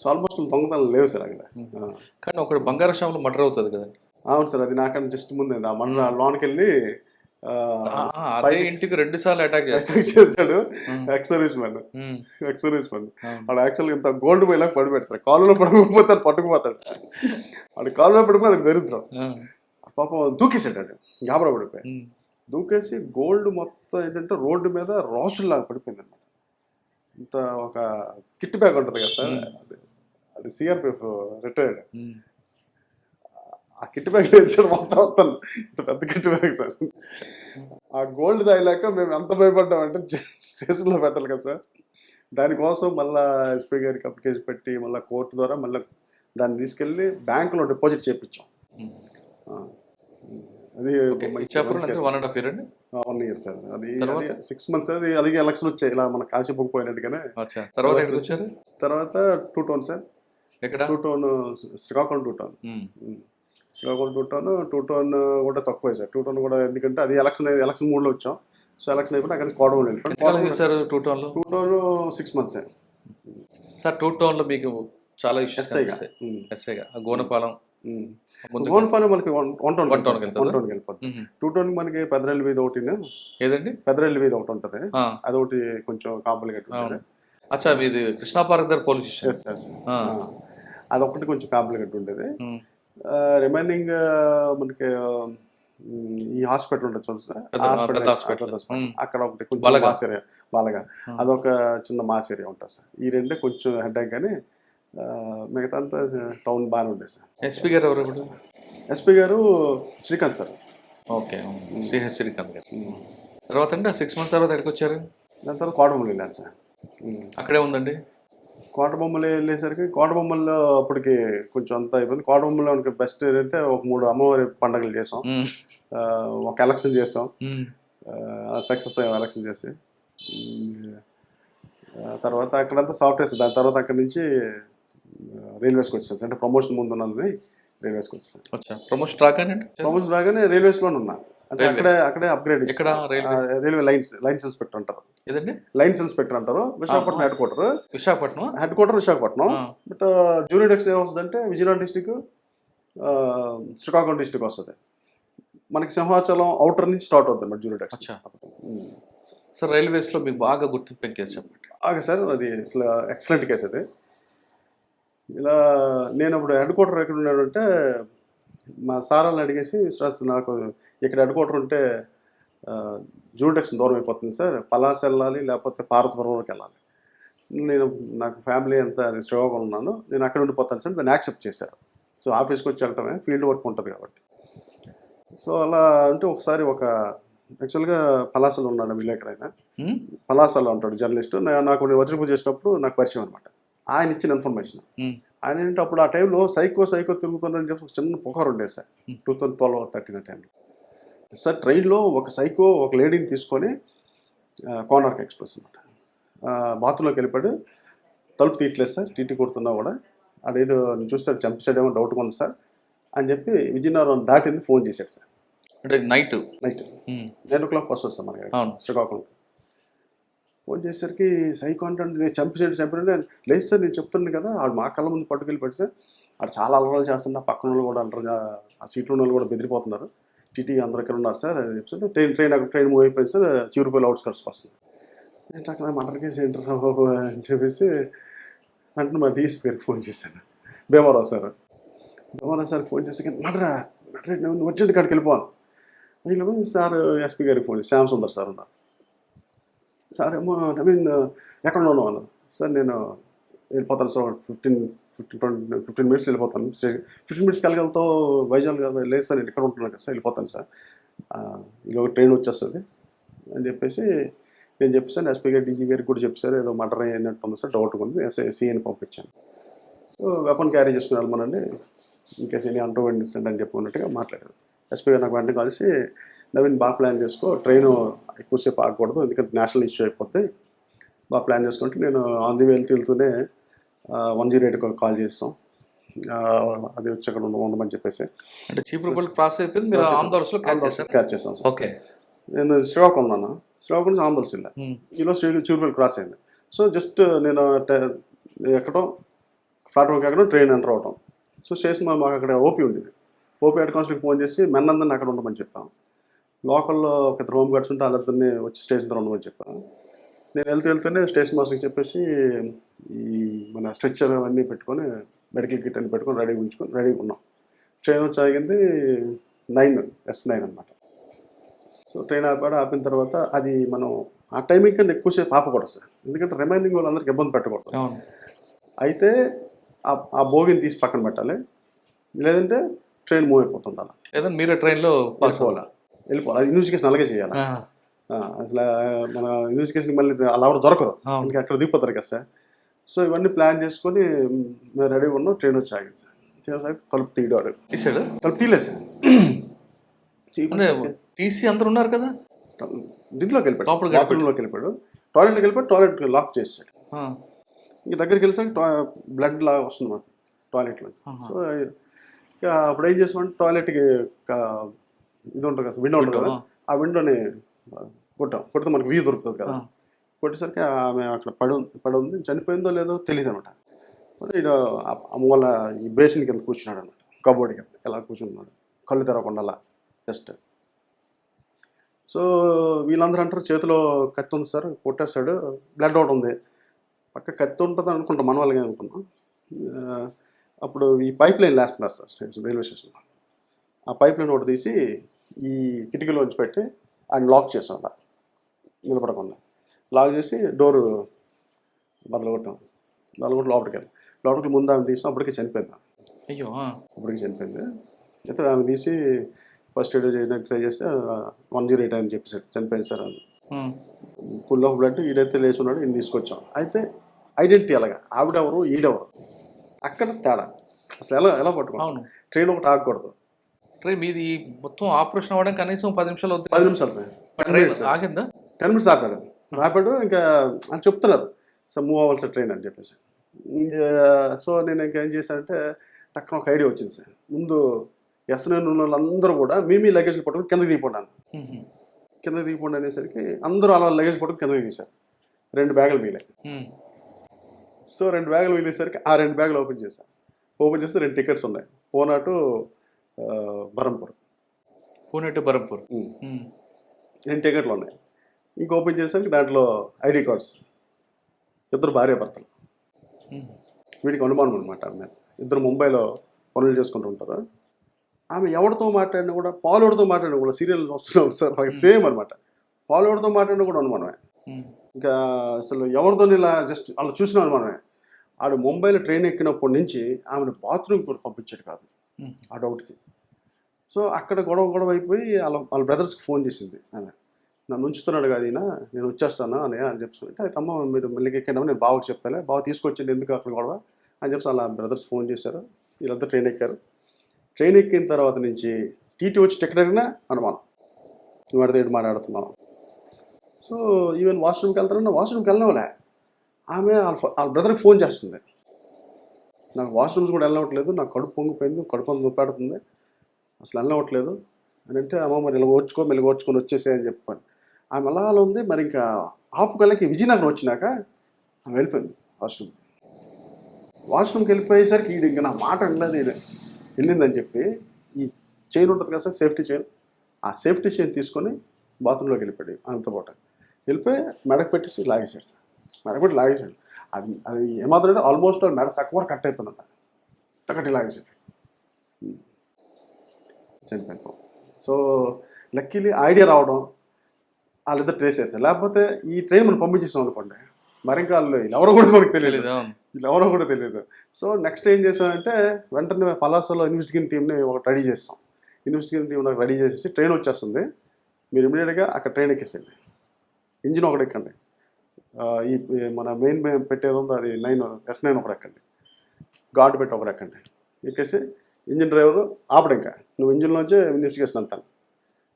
సో ఆల్మోస్ట్ దొంగతనాలు లేవు సార్ అక్కడ. కానీ ఒక బంగారు షాపులో మర్డర్ అవుతుంది కదండి. అవును సార్, అది నాకన్నా జస్ట్ ముందే మన లోన్కి వెళ్ళి ఇంటికి 2 సార్లు అటాక్ చేశాడు. ఎక్స్ సర్వీస్ మ్యాన్ వాడు యాక్చువల్గా ఇంత గోల్డ్ పోయేలాగా పడిపోయాడు సార్. కాలులో పడుకుపోతాడు, పట్టుకుపోతాడు. వాడు కాలులో పడిపోయి అది దరిద్రం. పాపం దూకేసాడు, అది గాబరా పడిపోయి దూకేసి గోల్డ్ మొత్తం ఏంటంటే రోడ్డు మీద రాసుల్లాగా పడిపోయింది అనమాట. ఇంత ఒక కిట్ బ్యాగ్ ఉంటుంది కదా సార్, అది సిఆర్పిఎఫ్ రిటైర్డ్. ఆ కిట్ బ్యాగ్ వేసాడు మొత్తం ఇంత పెద్ద కిట్ బ్యాగ్ సార్. ఆ గోల్డ్ తాగలేక మేము ఎంత భయపడ్డామంటే స్టేషన్లో పెట్టాలి కదా సార్. దానికోసం మళ్ళీ ఎస్పీ గారికి అప్లికేషన్ పెట్టి మళ్ళీ కోర్టు ద్వారా మళ్ళీ దాన్ని తీసుకెళ్ళి బ్యాంకులో డిపాజిట్ చేయించాం. అది 1 year సార్. అది 6 months. అది అలాగే ఎలక్షన్ వచ్చాయి, ఇలా మన కాశీబుక్ పోయినట్టుగానే. తర్వాత 2 town sir. 2 town Srikakulam 2 town. Srikakulam 2 town కూడా తక్కువే సార్. 2 town కూడా ఎందుకంటే అది ఎలక్షన్ మూడ్లో వచ్చాం. సో ఎలక్షన్ అయిపోయి అక్కడ కోడమూలు వెళ్ళిపోయాం. 2 town 6 months సార్. 2 town లో మీకు చాలా ఎస్ఐగా గోనపాలెం గోనపాలెం మనకి 1 town వెళ్ళిపోతుంది. 2 town మనకి పెద్దరెల్లి వీధి ఒకటి, ఏదండి పెద్దరెల్లి వీధి ఒకటి ఉంటుంది, అదొకటి కొంచెం కాంప్లికేట్ ఉంటుంది. అచ్చా, ఇది కృష్ణా పార్క్ దగ్గర పోలీస్ స్టేషన్, అదొకటి కొంచెం కాంప్లికేట్ ఉండేది. రిమైనింగ్ మనకి ఈ హాస్పిటల్ ఉంటుంది చూడండి, హాస్పిటల్ అక్కడ ఒకటి కొంచెం మాస్ ఏరియా, బాలగా అదొక చిన్న మాస్ ఏరియా ఉంటుంది సార్. ఈ రెండే కొంచెం హెడ్ఏక్, కానీ మిగతా అంతా టౌన్ బాగానే ఉండేది సార్. ఎస్పీ గారు ఎవరు? ఎస్పీ గారు శ్రీకాంత్ సార్. ఓకే, శ్రీకాంత్ గారు. తర్వాత అండి 6 months తర్వాత ఎక్కడికి వచ్చారు? దాని తర్వాత కోటబొమ్మలు వెళ్ళాను సార్. అక్కడే ఉందండి. కోటబొమ్మలు వెళ్ళేసరికి కోటబొమ్మల్లో అప్పటికి కొంచెం అంతా అయిపోయింది. కోటబొమ్మలో మనకి బెస్ట్ ఏంటంటే ఒక 3 అమ్మవారి పండుగలు చేసాం, ఒక ఎలక్షన్ చేసాం, సక్సెస్ అయ్యాం ఎలక్షన్ చేసి. తర్వాత అక్కడంతా సాఫ్ట్వేర్స్. దాని తర్వాత అక్కడి నుంచి రైల్వేస్కి వచ్చేసాను, అంటే ప్రమోషన్ ముందు ఉన్నది రైల్వేస్కి వచ్చేసాను. ప్రమోషన్ రాగానే రైల్వేస్లోనే ఉన్నా. అంటే అక్కడే అప్గ్రేడ్. రైల్వే లైన్స్ ఇన్స్పెక్టర్ అంటారు. లైన్స్ ఇన్స్పెక్టర్ అంటారు. Visakhapatnam head quarter Visakhapatnam. But jurisdiction ఏమొస్తుందంటే విజయనగరం డిస్టిక్, శ్రీకాకుళం డిస్టిక్ వస్తుంది. మనకి సింహాచలం అవుటర్ నుంచి స్టార్ట్ అవుతుంది అన్నమాట జ్యూరిడెక్స్. సార్ రైల్వేస్లో మీకు బాగా గుర్తింపు కేసు చెప్పండి. ఓకే సార్, అది అసలు ఎక్సలెంట్ కేసు అది. ఇలా నేను అప్పుడు హెడ్ క్వార్టర్ ఎక్కడ ఉన్నాడంటే మా సారాలను అడిగేసి, సార్ నాకు ఇక్కడ హెడ్ క్వార్టర్ ఉంటే జూటెక్స్ దూరం అయిపోతుంది సార్, పలాస వెళ్ళాలి లేకపోతే పార్వతపురంలోకి వెళ్ళాలి, నాకు ఫ్యామిలీ అంతా శ్రీకాకుళం ఉన్నాను, నేను అక్కడ ఉండిపోతాను సార్, దాన్ని యాక్సెప్ట్ చేశారు. సో ఆఫీస్కి వచ్చి వెళ్ళటమే, ఫీల్డ్ వర్క్ ఉంటుంది కాబట్టి. సో అలా అంటే ఒకసారి యాక్చువల్గా పలాసలో ఉన్నాడు విలేకరు, ఆయన పలాసలో ఉంటాడు జర్నలిస్ట్. నాకు వజ్రపూజ చేసినప్పుడు నాకు పరిచయం అనమాట. ఆయన ఇచ్చిన ఇన్ఫర్మేషన్, ఆయన ఏంటంటే అప్పుడు ఆ టైంలో సైకో తిరుగుతుందని చెప్పి ఒక చిన్న పుకారు ఉండేది సార్, 2012-13 టైంలో. సార్ ట్రైన్లో ఒక సైకో ఒక లేడీని తీసుకొని కోనార్క్ ఎక్స్ప్రెస్ అనమాట బాత్రూంలోకి వెళ్ళిపోయాడు. తలుపు తీయట్లేదు సార్, టీటీ కొడుతున్నా కూడా. అదేదో చూస్తే చంపించాడేమో డౌట్గా ఉంది సార్ అని చెప్పి విజయనగరం దాటింది ఫోన్ చేశాడు సార్. అంటే నైట్ 9 o'clock బస్ వస్తాం మనకి శ్రీకాకుళం. ఫోన్ చేసేసరికి సైకో అంటే నేను చంపాడు లేదు సార్, నేను చెప్తున్నాను కదా, ఆడు మా కళ్ళ ముందు పట్టుకెళ్ళిపోయాడు సార్, ఆడు చాలా అలవాటు చేస్తున్నా, పక్కన వాళ్ళు కూడా అంటారు, ఆ సీట్లో ఉన్న వాళ్ళు కూడా బెదిరిపోతున్నారు, టీటీ అందరు ఇక్కడ ఉన్నారు సార్ అని చెప్పి ట్రైన్ మూవ్ అయిపోయింది సార్, చిరుపల్లి అవుట్స్కట్స్కి వస్తుంది. ఏంటి అక్కడ మర్డర్ కేసు ఏంటారు అని చెప్పేసి అంటే మా డీఎస్పీ గారికి ఫోన్ చేశాను, భీమారావు సార్కి ఫోన్ చేసి మర్డర్ నువ్వు వచ్చేది కాడికి వెళ్ళిపోవాలి. సార్ ఎస్పీ గారికి ఫోన్ చేసి శ్యామ్ సుందర్ సార్ ఉన్నారు. సార్ ఏమో నవీన్ ఎక్కడ ఉన్నావు అన్నారు. సార్ నేను వెళ్ళిపోతాను సార్, 15 minutes వెళ్ళిపోతాను, 15 minutes వెళ్ళగలుగుతావు వైజాగ్ కదా, లేదు సార్ నేను ఇక్కడ ఉంటున్నాను కదా సార్, వెళ్ళిపోతాను సార్, ఇలా ఒక ట్రైన్ వచ్చేస్తుంది అని చెప్పేసి నేను చెప్పేసాను. ఎస్పీ గారు డీజీ గారికి కూడా చెప్పారు, ఏదో మర్డర్ అయినట్టు ఉంది సార్, డౌట్ ఉంది, సీఎని పంపించాను. సో వెపన్ క్యారీ చేసుకుని వెళ్ళమనండి, ఇంకా సీని అంటర్వర్డ్ ఇన్సిడెంట్ అని చెప్పుకున్నట్టుగా మాట్లాడారు. ఎస్పీ గారు నాకు వెంటనే కలిసి, నవీన్ బాగా ప్లాన్ చేసుకో, ట్రైన్ ఎక్కువసేపు ఆగకూడదు ఎందుకంటే నేషనల్ ఇష్యూ అయిపోతే, బాగా ప్లాన్ చేసుకుంటే నేను ఆన్ ది వే వెళ్తూనే 108 కాల్ చేస్తాం, అది వచ్చి అక్కడ ఉండమని చెప్పేసి. అంటే చీపురుపల్లి క్రాస్ అయిపోయింది, మీరు ఆంధ్రప్రదేశ్లో క్యాచ్ చేస్తాం సార్. ఓకే, నేను శ్రీకాకుళం ఉన్నాను, శ్రీకాకుళం నుంచి ఆంధ్రప్రదేశ్ వెళ్ళా, ఈలోజు చీపురుపల్లి క్రాస్ అయింది. సో జస్ట్ నేను ఎక్కడం ప్లాట్ఫామ్కి ఎక్కడం, ట్రైన్ ఎంటర్ అవటం. సో స్టేషన్ మాకు అక్కడ ఓపీ ఉండేది, ఓపీ హెడ్ కానిస్టేబుల్కి ఫోన్ చేసి మెన్నందరిని అక్కడ ఉండమని చెప్పాను. లోకల్లో ఒక హోమ్ గార్డ్స్ ఉంటే వాళ్ళిద్దరిని వచ్చి స్టేషన్ దగ్గర ఉండమని చెప్పాను. నేను వెళ్తూనే స్టేషన్ మాస్టర్కి చెప్పేసి ఈ మన స్ట్రెచ్చర్ అవన్నీ పెట్టుకొని, మెడికల్ కిట్ అని పెట్టుకొని రెడీగా ఉన్నాం. ట్రైన్ వచ్చి ఆగింది 9 అనమాట. సో ట్రైన్ ఆపిన తర్వాత అది మనం ఆ టైమింగ్ కన్నా ఎక్కువసేపు ఆపకూడదు సార్, ఎందుకంటే రిమైనింగ్ వాళ్ళందరికీ ఇబ్బంది పెట్టకూడదు. అయితే ఆ బోగిని తీసి పక్కన పెట్టాలి, లేదంటే ట్రైన్ మూవ్ అయిపోతుండాలి, లేదంటే మీరే ట్రైన్లో వెళ్ళిపోవాలి. అది ఇన్వెస్టిగేషన్ అలాగే చేయాలి. అసలు మన ఇన్వెస్టిగేషన్ మళ్ళీ అలా ఎవరు దొరకరు, ఇంకా అక్కడ దిగిపోతారు కదా సార్. సో ఇవన్నీ ప్లాన్ చేసుకొని మేము రెడీగా ఉన్నాం. ట్రైన్ వచ్చి ఆగింది సార్, ట్రైన్ ఆగి తలుపు తీయడాడు, తలుపు తీయలేదు సార్, టీసీ అందరు ఉన్నారు కదా, దీంట్లోకి వెళ్ళిపోయాడు, బాత్రూంలోకి వెళ్ళిపోయాడు, టాయిలెట్కి వెళ్ళిపోయి టాయిలెట్ లాక్ చేసాడు. ఇంక దగ్గరికి వెళ్ళేసరికి బ్లడ్ లాగా వస్తుంది మాకు టాయిలెట్లో. సో ఇక అప్పుడు ఏం చేసామంటే టాయిలెట్కి ఇది ఉంటుంది కదా, విండో ఉంటుంది కదా, ఆ విండోని కొడితే మనకి వ్యూ దొరుకుతుంది కదా, కొట్టేసరికి ఆమె అక్కడ పడి ఉంది, చనిపోయిందో లేదో తెలియదు అనమాట. ఇక మూల ఈ బేసిన్ కింద కూర్చున్నాడు అనమాట, కబోర్డ్ కింద ఎలా కూర్చున్నాడు, కళ్ళు తెరవకుండా అలా జస్ట్. సో వీళ్ళందరూ అంటారు చేతిలో కత్తి ఉంది సార్, కొట్టేస్తాడు, బ్లడ్ అవుట్ ఉంది, పక్క కత్తి ఉంటుంది అనుకుంటాం, మన వాళ్ళకి అనుకున్నాం. అప్పుడు ఈ పైప్ లైన్ వేస్తున్నారు సార్ రైల్వే స్టేషన్లో, ఆ పైప్ లైన్ ఒకటి తీసి ఈ కిటికీలోంచి పెట్టి ఆయన లాక్ చేసాం, అలా నిలబడకుండా లాక్ చేసి డోరు బదలగొట్టాం. లోపలికి ముందు ఆమె తీసాం, అప్పటికి చనిపోయింది. అయ్యో, అప్పటికి చనిపోయింది. అయితే ఆమె తీసి ఫస్ట్ ఎయిడ్ చేయడానికి ట్రై చేస్తే 108 అని చెప్పేసి చనిపోయింది సార్ అని, ఫుల్ ఆఫ్ బ్లడ్. ఈడైతే లేచి ఉన్నాడు, ఈయన తీసుకొచ్చాం. అయితే ఐడెంటిటీ అలాగా, ఆవిడెవరు ఈడెవరు అక్కడ తేడా, అసలు ఎలా పట్టుకోవాలి, ట్రైన్ ఒకటి ఆగకూడదు. ట్రైన్ మీది మొత్తం ఆపరేషన్ అవ్వడానికి కనీసం 10 నిమిషాలు అవుతుంది. 10 నిమిషాలు సార్, 10 minutes ఆపాడు. ఇంకా అని చెప్తున్నారు సార్ మూవ్ అవ్వాలి సార్ ట్రైన్ అని చెప్పేసి. సో నేను ఇంకేం చేశానంటే టక్కన ఒక ఐడియా వచ్చింది సార్, ముందు ఎస్ఎన్ వాళ్ళందరూ కూడా మీ లగేజ్లు పట్టుకుని కిందకి దిగిపోండి అనేసరికి అందరూ అలా లగేజ్ పట్టుకుని కిందకి తీశారు. 2 బ్యాగులు వీలాయి. సో 2 బ్యాగులు వీలేసరికి ఆ 2 బ్యాగులు ఓపెన్ చేస్తే 2 టికెట్స్ ఉన్నాయి, పూనా టు బరంపూర్. 2 టికెట్లు ఉన్నాయి. ఇంక ఓపెన్ చేసాక దాంట్లో ఐడి కార్డ్స్, ఇద్దరు భార్యాభర్తలు. వీడికి అనుమానం అనమాట ఆమె మీద. ఇద్దరు ముంబైలో పనులు చేసుకుంటూ ఉంటారు. ఆమె ఎవరితో మాట్లాడినా కూడా, పాలోడితో మాట్లాడినా కూడా, సీరియల్ వస్తున్నాం సార్ సేమ్ అనమాట, పాలోడితో మాట్లాడినా కూడా అనుమానమే. ఇంకా అసలు ఎవరితో ఇలా జస్ట్ వాళ్ళు చూసిన అనుమానమే. ఆడు ముంబైలో ట్రైన్ ఎక్కినప్పటి నుంచి ఆమెను బాత్రూమ్ కూడా పంపించాడు కాదు ఆ డౌట్కి. సో అక్కడ గొడవ అయిపోయి వాళ్ళ బ్రదర్స్కి ఫోన్ చేసింది ఆమె, నన్ను ఉంచుతున్నాడు కాదు ఈయన, నేను వచ్చేస్తాను అని చెప్తుంటే, అయితే అమ్మ మీరు మెల్లికి ఎక్కామని నేను బావకి చెప్తాలే, బావ తీసుకొచ్చింది ఎందుకు అక్కడ గొడవ అని చెప్పి వాళ్ళ బ్రదర్స్ ఫోన్ చేశారు. వీళ్ళంతా ట్రైన్ ఎక్కారు. ట్రైన్ ఎక్కిన తర్వాత నుంచి టీటీ వచ్చి టికెట్ అడిగినా అనుమానం, వాడితో ఏంటి మాట్లాడుతున్నాం. సో ఈవెన్ వాష్రూమ్కి వెళ్తానన్నా వాష్రూమ్కి వెళ్ళినవలే, ఆమె వాళ్ళ బ్రదర్కి ఫోన్ చేస్తుంది, నాకు వాష్రూమ్స్ కూడా వెళ్ళవట్లేదు, నాకు కడుపు పొంగిపోయింది, కడుపు అంత నొప్పాడుతుంది, అసలు వెళ్ళవట్లేదు అని అంటే, అమ్మ మరి ఇలా ఓడ్చుకొని వచ్చేసాయని చెప్పాను. ఆమె అలా ఉంది. మరి ఇంకా ఆపుకలకి విజయనగరం వచ్చినాక ఆమె వెళ్ళిపోయింది వాష్రూమ్కి వెళ్ళిపోయేసరికి ఈడు ఇంకా నా మాట వినలేదు, వెళ్ళిందని చెప్పి ఈ చైన్ ఉంటుంది కదా సార్, సేఫ్టీ చైన్, ఆ సేఫ్టీ చైన్ తీసుకొని బాత్రూంలోకి వెళ్ళిపోయాడు ఆమెతో పాటు. వెళ్ళిపోయి మెడకు పెట్టేసి లాగేసాడు సార్, మెడకు పెట్టి లాగేసాడు. అది ఏమాత్రం ఆల్మోస్ట్ మెడ సక్కువ కట్ అయిపోయిందంట, ఒకటి లాగేసాడు, చనిపోయిన. సో లక్కీలీ ఐడియా రావడం, వాళ్ళిద్దరు ట్రేస్ చేస్తారు. లేకపోతే ఈ ట్రైన్ మనం పంపించేసాం అనుకోండి, మరి ఇంకా వాళ్ళు ఎవరో కూడా మనకు తెలియదు, వీళ్ళు ఎవరో కూడా తెలియదు. సో నెక్స్ట్ ఏం చేసామంటే, వెంటనే పలాసలో ఇన్వెస్టిగేషన్ టీమ్ని ఒకటి రెడీ చేస్తాం. ఇన్వెస్టిగేషన్ టీమ్ నాకు రెడీ చేసేసి, ట్రైన్ వచ్చేస్తుంది, మీరు ఇమీడియట్గా అక్కడ ట్రైన్ ఎక్కేసేయండి, ఇంజిన్ ఒకటి ఎక్కండి, ఈ మన మెయిన్ పెట్టేది ఉంది అది S9 ఒకటి ఎక్కండి, గార్డు పెట్టి ఒకటి ఎక్కండి, ఎక్కేసి ఇంజిన్ డ్రైవరు ఆపడు, ఇంకా నువ్వు ఇంజిన్లోంచే ఇన్వెస్టిగేషన్ అంతా.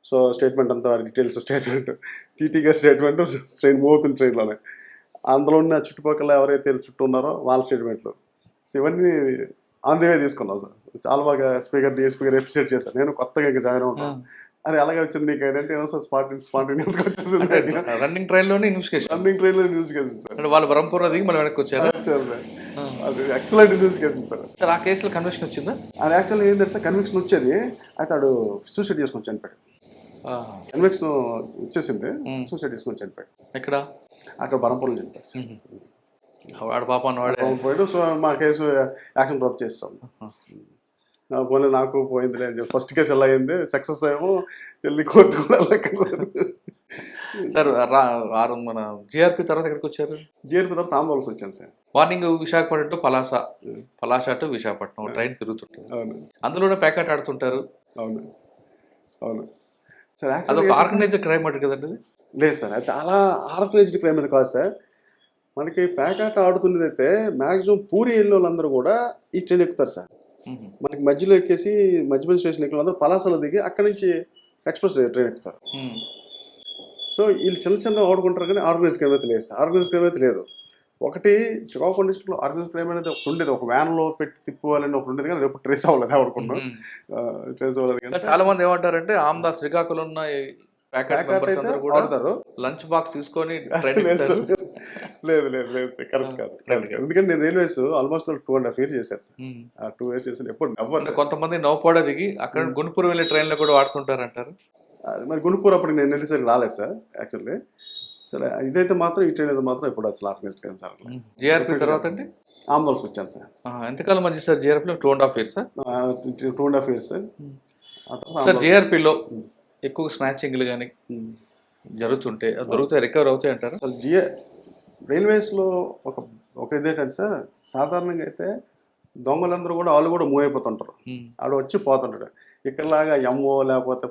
సో స్టేట్మెంట్ అంతా డీటెయిల్స్, స్టేట్మెంట్ టీటీగా స్టేట్మెంట్, ట్రైన్ మూవ్ అవుతుంది ట్రైన్లోనే, అందులో ఉన్న చుట్టుపక్కల ఎవరైతే చుట్టూ ఉన్నారో వాళ్ళ స్టేట్మెంట్లు. సో ఇవన్నీ ఆన్ ది వే తీసుకున్నాం సార్. చాలా బాగా డిఎస్పీ గారు ఎప్రిషియేట్ చేశారు. నేను కొత్తగా ఇంకా జాయిన్ అవుతాను, అరే అలాగే వచ్చింది నీకు ఐడెంటిటీ ఏమో సార్, స్పాంటేనియస్గా వచ్చేసింది. రన్నింగ్ ట్రైన్లోనే ఇన్వెస్టిగేషన్, ఇన్వెస్టిగేషన్ సార్. అంటే వాళ్ళు బ్రహ్మపురం దిగి మళ్ళీ వెనక్కి వచ్చారు సార్. అది ఎక్సలెంట్ ఇన్వెస్టిగేషన్ సార్. సార్ ఆ కేసులో కన్విక్షన్ వచ్చిందా? అది యాక్చువల్గా ఏంటంటే సార్, కన్విక్షన్ వచ్చేది, అయితే ఆడు సూసైడ్ చేసుకొని చనిపోయాడు. కన్విక్షన్ వచ్చేసింది, సూసైడ్ చేసుకొని చనిపోయాడు. ఎక్కడ? అక్కడ బరంపురం చనిపోయాడు సార్. వాడు పాప పోయాడు. సో మా కేసు యాక్షన్ డ్రాప్ చేస్తాం. పోలే నాకు పోయిందిలే అని చెప్పి ఫస్ట్ కేసు ఎలా అయింది, సక్సెస్ ఏమో వెళ్ళి కోర్టు కూడా సార్. మన జిఆర్పి తర్వాత ఎక్కడికి వచ్చారు? జిఆర్పి తర్వాత ఆందోళన వచ్చాను sir. Morning Visakhapatnam to Palasa to Visakhapatnam train తిరుగుతుంటారు. అవును, అందులోనే ప్యాకెట్ ఆడుతుంటారు. అవును అవును సార్. అదొక ఆర్గనైజ్డ్ క్రైమ్ అంటే కదండి? లేదు సార్, అయితే అలా ఆర్గనైజ్డ్ క్రైమ్ అది కాదు సార్. మనకి ప్యాకెట్ ఆడుతున్నది అయితే మ్యాక్సిమం పూరి వెళ్ళే వాళ్ళందరూ కూడా ఈ ట్రైన్ ఎక్కుతారు సార్. మనకి మధ్యలో ఎక్కేసి మధ్య స్టేషన్ ఎక్కిన వాళ్ళందరూ పలాసలో దిగి అక్కడి నుంచి ఎక్స్ప్రెస్ ట్రైన్ ఎక్కుతారు. సో వీళ్ళు చిన్న ఆడుకుంటారు, కానీ ఆర్గనైజ్డ్ క్రైమ్ అయితే లేదు సార్. ఆర్గనైజ్డ్ క్రైమ్ అయితే లేదు. ఒకటి శ్రీకాకుళం డిస్ట్రిక్ట్లో ఆర్గనైజ్డ్ క్రైమ్ అనేది ఒకటి ఉండేది, ఒక వ్యాన్లో పెట్టి తిప్పుకోవాలని ఒకటి ఉండేది, కానీ ఎప్పుడు ట్రేస్ అవ్వలేదు ఎవరుకున్నాం, ట్రేస్ అవ్వలేదు. చాలా మంది ఏమంటారంటే ఆమ్దా శ్రీకాకుళం ఉన్న ఆడతారు, లంచ్ బాక్స్ తీసుకొని. లేదు సార్, కరెక్ట్ కాదు. ఎందుకంటే నేను రైల్వేస్ ఆల్మోస్ట్ 2.5 years చేశాను సార్. 2 years చేశాను. ఎప్పుడు నవ్వరు. కొంతమంది నౌపాడ దిగి అక్కడ గుంటూరు వెళ్ళే ట్రైన్లో కూడా వాడుతుంటారు అంటారు. మరి గుంటూరు అప్పుడు నేను వెళ్ళేసరికి రాలేదు సార్ యాక్చువల్లీ. సరే ఇదైతే మాత్రం ఈ ట్రైన్ అయితే మాత్రం ఇప్పుడు అసలు ఆర్గనైజ్డ్ క్రైమ్ సార్. జిఆర్పి తర్వాత అంటే ఆందోళన వచ్చాను సార్. ఎంతకాలం మంచి సార్ జిఆర్పిలో? 2.5 years sir. 2.5 years sir. Sir జిఆర్పిలో ఎక్కువ స్నాచింగ్లు కానీ జరుగుతుంటే దొరుకుతాయి, రికవర్ అవుతాయి అంటారు అసలు? రైల్వేస్లో ఒక ఇదేంటంటే సార్, సాధారణంగా అయితే దొంగలందరూ కూడా వాళ్ళు కూడా మూవ్ అయిపోతుంటారు, ఆడు వచ్చి పోతుంటాడు. ఇక్కడలాగా ఎంఓ లేకపోతే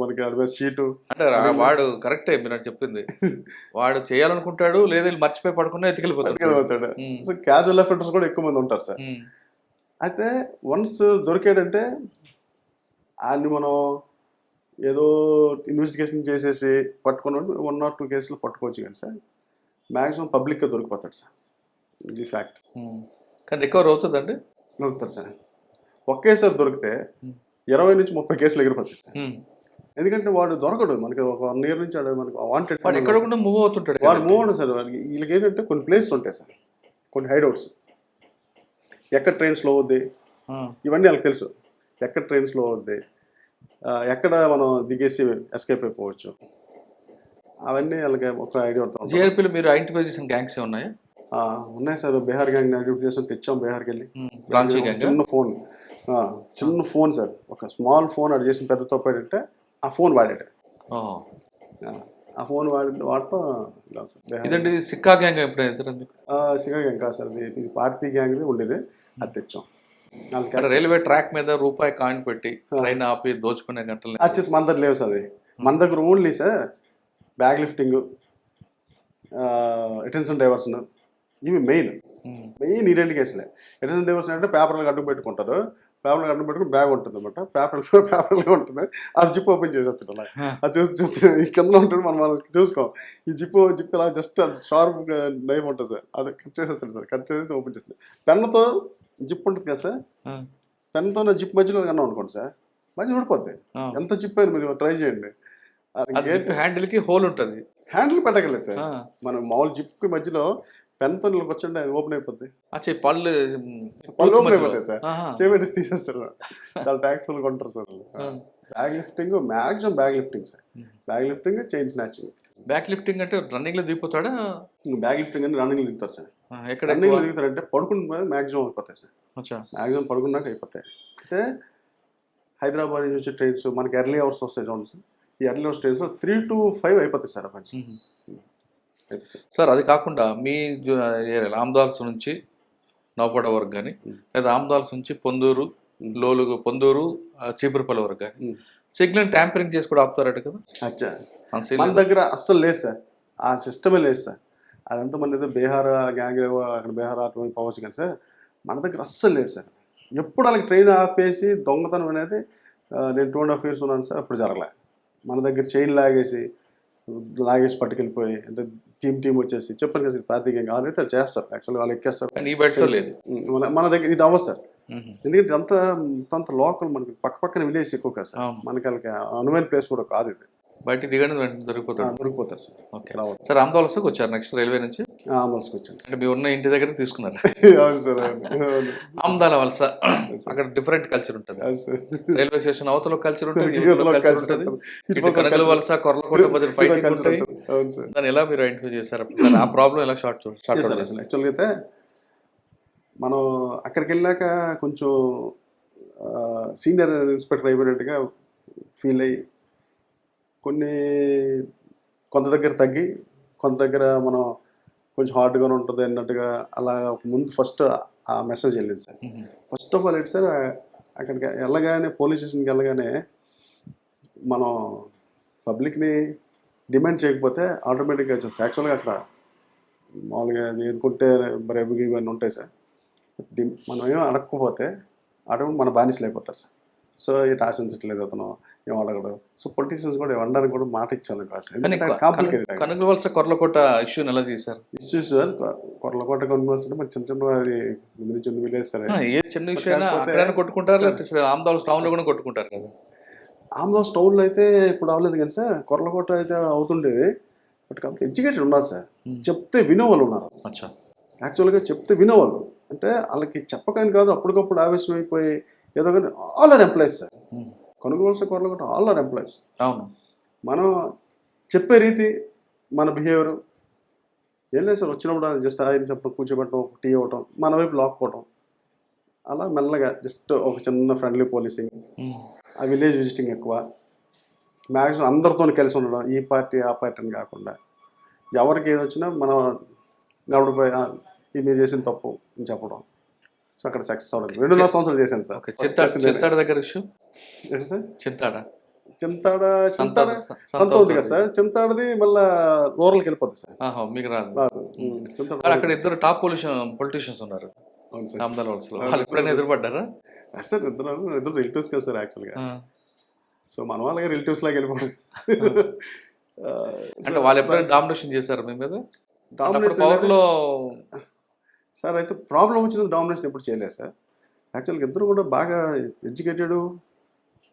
మనకి షీటు అంటే వాడు కరెక్టే మీరు చెప్పింది, వాడు చేయాలనుకుంటాడు, లేదా మర్చిపోయి పడుకున్నా ఎత్తుకెళ్ళిపోతాడు. సో క్యాజువల్ అఫెండర్స్ కూడా ఎక్కువ మంది ఉంటారు సార్. అయితే వన్స్ దొరికాడంటే ఆయన్ని మనం ఏదో ఇన్వెస్టిగేషన్ చేసేసి పట్టుకున్నట్టు 1 or 2 కేసులు పట్టుకోవచ్చు, కానీ సార్ మ్యాక్సిమం పబ్లిక్గా దొరికిపోతాడు సార్. ఇది ఫ్యాక్ట్. కానీ రికవర్ అవుతుందండి? దొరుకుతారు సార్. ఒకేసారి దొరికితే 20 నుంచి 30 కేసులు ఎగిరిపోతాయి సార్. ఎందుకంటే వాడు దొరకడు మనకి. ఒక 1 year నుంచి మనకి వాంటెడ్, ఎక్కడ కూడా మూవ్ అవుతుంటాడు. వాడు మూవ్ అవుతుంది సార్. వీళ్ళకి ఏంటంటే కొన్ని ప్లేసెస్ ఉంటాయి సార్, కొన్ని హైడౌట్స్, ఎక్కడ ట్రైన్ స్లో అవుద్ది ఇవన్నీ వాళ్ళకి తెలుసు. ఎక్కడ ట్రైన్ స్లో అవుద్ది, ఎక్కడ మనం దిగేసి ఎస్కేప్ అయిపోవచ్చు, అవన్నీ వాళ్ళకి ఒక ఐడియా ఉంటుంది. జేఆర్పీలో మీరు ఐడెంటిఫై చేసిన గ్యాంగ్స్ ఉన్నాయా? ఉన్నాయి సార్. బీహార్ గ్యాంగ్ ఐడెంటిఫై చేసాం, తెచ్చాం బీహార్కి వెళ్ళి. రాంచీ ఒక గ్యాంగ్. చిన్న ఫోన్ సార్, ఒక స్మాల్ ఫోన్ అది చేసిన పెద్ద తప్పు ఏంటంటే ఆ ఫోన్ వాడాడు. ఆ ఫోన్ వాడటం ఇలా సార్. ఇదండి సిక్కా గ్యాంగ్ ఎప్పుడైతే సిగా గ్యాంగ్ కాదు సార్, ఇది పార్టీ గ్యాంగ్ ఉండేది, అది తెచ్చాం. రైల్వే ట్రాక్ మీద రూపాయి కాయిన్ పెట్టి ట్రైన్ ఆపి దోచుకునే గంటలు వచ్చేసి మన దగ్గర లేవు సార్. అది మన దగ్గర only sir bag lifting, attention diversion, ఇవి మెయిన్ ఈ రెండు కేసులే. అటెన్షన్ డైవర్షన్ అంటే పేపర్లకు అడ్డు పెట్టుకుంటారు, పేపర్లకు అడ్డు పెట్టుకుని బ్యాగ్ ఉంటుంది అనమాట, పేపర్లో ఉంటుంది, అది జిప్ ఓపెన్ చేసేస్తుంటాం. అది చూస్తే ఈ కింద ఉంటుంది, మనం చూసుకోం. ఈ జిప్ ఇలా జస్ట్ షార్ప్ నైఫ్ ఉంటుంది సార్, అది కట్ చేసేస్తాడు సార్, కట్ చేసి ఓపెన్ చేస్తాడు. పెన్నుతో జిప్ ఉంటుంది కదా సార్, పెన్నుతో జిప్ మధ్యలో కన్నా అనుకోండి సార్, మధ్య ఊడిపోద్ది. ఎంత జిప్ అయినా మీరు ట్రై చేయండి. హ్యాండిల్ కి హోల్ ఉంటుంది, హ్యాండిల్ పెట్టగలేదు సార్. మనం మామూలు జిప్ కి మధ్యలో పెన్తో వచ్చండి, అది ఓపెన్ అయిపోద్ది. పళ్ళు ఓపెన్ అయిపోతాయి సార్, చేపెట్టి తీసేస్తారు. చాలా ట్యాక్ట్ఫుల్ గా ఉంటారు sir. Bag lifting maximum bag lifting sir, bag lifting, chain snatching. Back lifting అంటే రన్నింగ్ లో దిగిపోతాడా? బ్యాగ్ లిఫ్టింగ్ అంటే రన్నింగ్ దిగుతారు సార్. రన్నింగ్ లో దిగుతారంటే పడుకున్న మ్యాక్సిమం అయిపోతాయి సార్, మ్యాక్సిమం పడుకున్నాక అయిపోతాయి. అయితే హైదరాబాద్ నుంచి వచ్చే ట్రైన్స్ మనకి ఎర్లీ అవర్స్ వస్తాయి చూడండి సార్, ఈ ఎర్లీ అవర్స్ ట్రైన్స్ 3 to 5 అయిపోతాయి సార్. సార్ అది కాకుండా మీ ఆమ్దాల్స్ నుంచి నౌపడ వరకు కానీ, లేదా ఆమ్దాల్స్ నుంచి పొందూరు, పొందూరు, చీపురుపల్లి వరకు కానీ సిగ్నల్ ట్యాంపరింగ్ చేసి కూడా ఆపుతారట కదా? అచ్చా, మన దగ్గర అస్సలు లేదు సార్, ఆ సిస్టమే లేదు సార్. అదంతా మన ఏదో బీహార్ గ్యాంగ్ అక్కడ బీహార్ అటువంటి పోవచ్చు కానీ సార్, మన దగ్గర అస్సలు లేదు సార్. ఎప్పుడు వాళ్ళకి ట్రైన్ ఆపేసి దొంగతనం అనేది నేను 2.5 years ఉన్నాను సార్, అప్పుడు జరగలే. మన దగ్గర చైన్ లాగేసి పట్టుకెళ్ళిపోయి, అంటే టీం వచ్చేసి చెప్పాను కదా సార్, పార్టీ గ్యాంగ్ వాళ్ళైతే చేస్తారు, యాక్చువల్గా వాళ్ళు ఎక్కేస్తారు. మన దగ్గర ఇది అవ్వదు సార్, ఎందుకంటే అంత లోకల్, మనకి పక్కన విలేజ్ ఎక్కువ కదా సార్, మనకి వాళ్ళకి అనువైన ప్లేస్ కూడా కాదు ఇది. బయట దిగడం దొరికిపోతారు సార్. ఓకే సార్, ఆమ్దాల్స్కి వచ్చారు నెక్స్ట్ రైల్వే నుంచి? ఆమ్దాల్స్కి వచ్చాను సార్. మీ ఉన్న ఇంటి దగ్గర తీసుకున్నారు? అవును సార్. ఆమ్దాల వలస అక్కడ డిఫరెంట్ కల్చర్ ఉంటుంది, రైల్వే స్టేషన్ అవతల కల్చర్ ఉంటుంది, కనగల వలస, కొర్లకోట మధ్య ఫైటింగ్ ఉంటాయి. దాన్ని ఎలా మీరు ఐడెంటిఫై చేశారు? ఆ ప్రాబ్లం ఎలా స్టార్ట్ యాక్చువల్గా అయితే మనం అక్కడికి వెళ్ళాక కొంచెం సీనియర్ ఇన్స్పెక్టర్ అయిపోయినట్టుగా ఫీల్ అయ్యి, కొంత దగ్గర తగ్గి, కొంత దగ్గర మనం కొంచెం హార్డ్గానే ఉంటుంది అన్నట్టుగా అలా ముందు ఫస్ట్ ఆ మెసేజ్ వెళ్ళింది సార్. ఫస్ట్ ఆఫ్ ఆల్ ఏంటి సార్, అక్కడికి వెళ్ళగానే పోలీస్ స్టేషన్కి వెళ్ళగానే మనం పబ్లిక్ని డిమాండ్ చేయకపోతే ఆటోమేటిక్గా వచ్చేస్తాయి. యాక్చువల్గా అక్కడ మామూలుగా అనుకుంటే రేపు ఇవన్నీ ఉంటాయి సార్, మనం ఏమో అడగకపోతే ఆటోమేటిక్ మన బానిసలు అయిపోతారు సార్. సో ఇటు ఆశించట్లేదు అతను, ఏం అడగడు. సో పొలిటీషియన్స్ కూడా ఇవ్వడానికి కూడా మాట ఇచ్చాను కాదు. కనగల వలస కొర్లకోట ఇష్యూని ఎలా చేశారు? ఇష్యూస్ సార్, కొర్లకోట కొనుగోలు మరి చిన్న అది ముందు నుంచి విలేజ్ సార్, ఏ చిన్న విషయం కొట్టుకుంటారు, ఆమ్దాల్స్ టౌన్ లో కూడా కొట్టుకుంటారు కదా. ఆమ్దాల్స్ టౌన్ లో అయితే ఇప్పుడు అవ్వలేదు కానీ సార్, కొర్లకోట అయితే అవుతుండేది. బట్ కాబట్టి ఎడ్యుకేటెడ్ ఉన్నారు సార్, చెప్తే వినేవాళ్ళు ఉన్నారు. యాక్చువల్గా చెప్తే వినేవాళ్ళు అంటే వాళ్ళకి చెప్పకని కాదు, అప్పటికప్పుడు ఆవేశం అయిపోయి ఏదో కానీ ఆల్ ఆర్ ఎంప్లాయీస్ సార్. కొనుగోలు కొరలకోట ఆల్ ఆర్ ఎంప్లాయీస్. అవును, మనం చెప్పే రీతి, మన బిహేవియర్ ఏం లేదు సార్. వచ్చినప్పుడు జస్ట్ ఆయన చెప్పడం, కూర్చోబెట్టడం, టీ ఇవ్వటం, మన వైపు లాక్కోవటం, అలా మెల్లగా జస్ట్ ఒక చిన్న ఫ్రెండ్లీ పోలీసింగ్, ఆ విలేజ్ విజిటింగ్ ఎక్కువ, మ్యాక్సిమం అందరితో కలిసి ఉండడం, ఈ పార్టీ ఆ పార్టీ అని కాకుండా ఎవరికి ఏది వచ్చినా మనం నడుపుపోయి ఇది మీరు చేసిన తప్పు అని చెప్పడం. సో అక్కడ సక్సెస్ అవ్వడం 2.5 సంవత్సరాలు చేశాను సార్. చింతాడ దగ్గర ఏంటి సార్? చింతాడ సంత ఉంది కదా సార్, చింతాడది మళ్ళీ రూరల్కి వెళ్ళిపోద్ది సార్, మీకు రాదు. అక్కడ ఇద్దరు టాప్ పొలిటీషియన్స్ ఉన్నారు ఆమ్దాల వలసలో, వాళ్ళు ఎప్పుడైనా ఎదురుపడ్డారా? సార్ ఇద్దరు రిలేటివ్స్ కదా సార్ యాక్చువల్గా. సో మన వాళ్ళగా రిలేటివ్స్ లాగా వెళ్ళిపోవడం. అంటే వాళ్ళు ఎప్పుడైనా డామినేషన్ చేశారు మీ మీద? సార్ అయితే ప్రాబ్లం వచ్చినది డామినేషన్ ఎప్పుడు చేయలేదు సార్. యాక్చువల్గా ఇద్దరు కూడా బాగా ఎడ్యుకేటెడ్,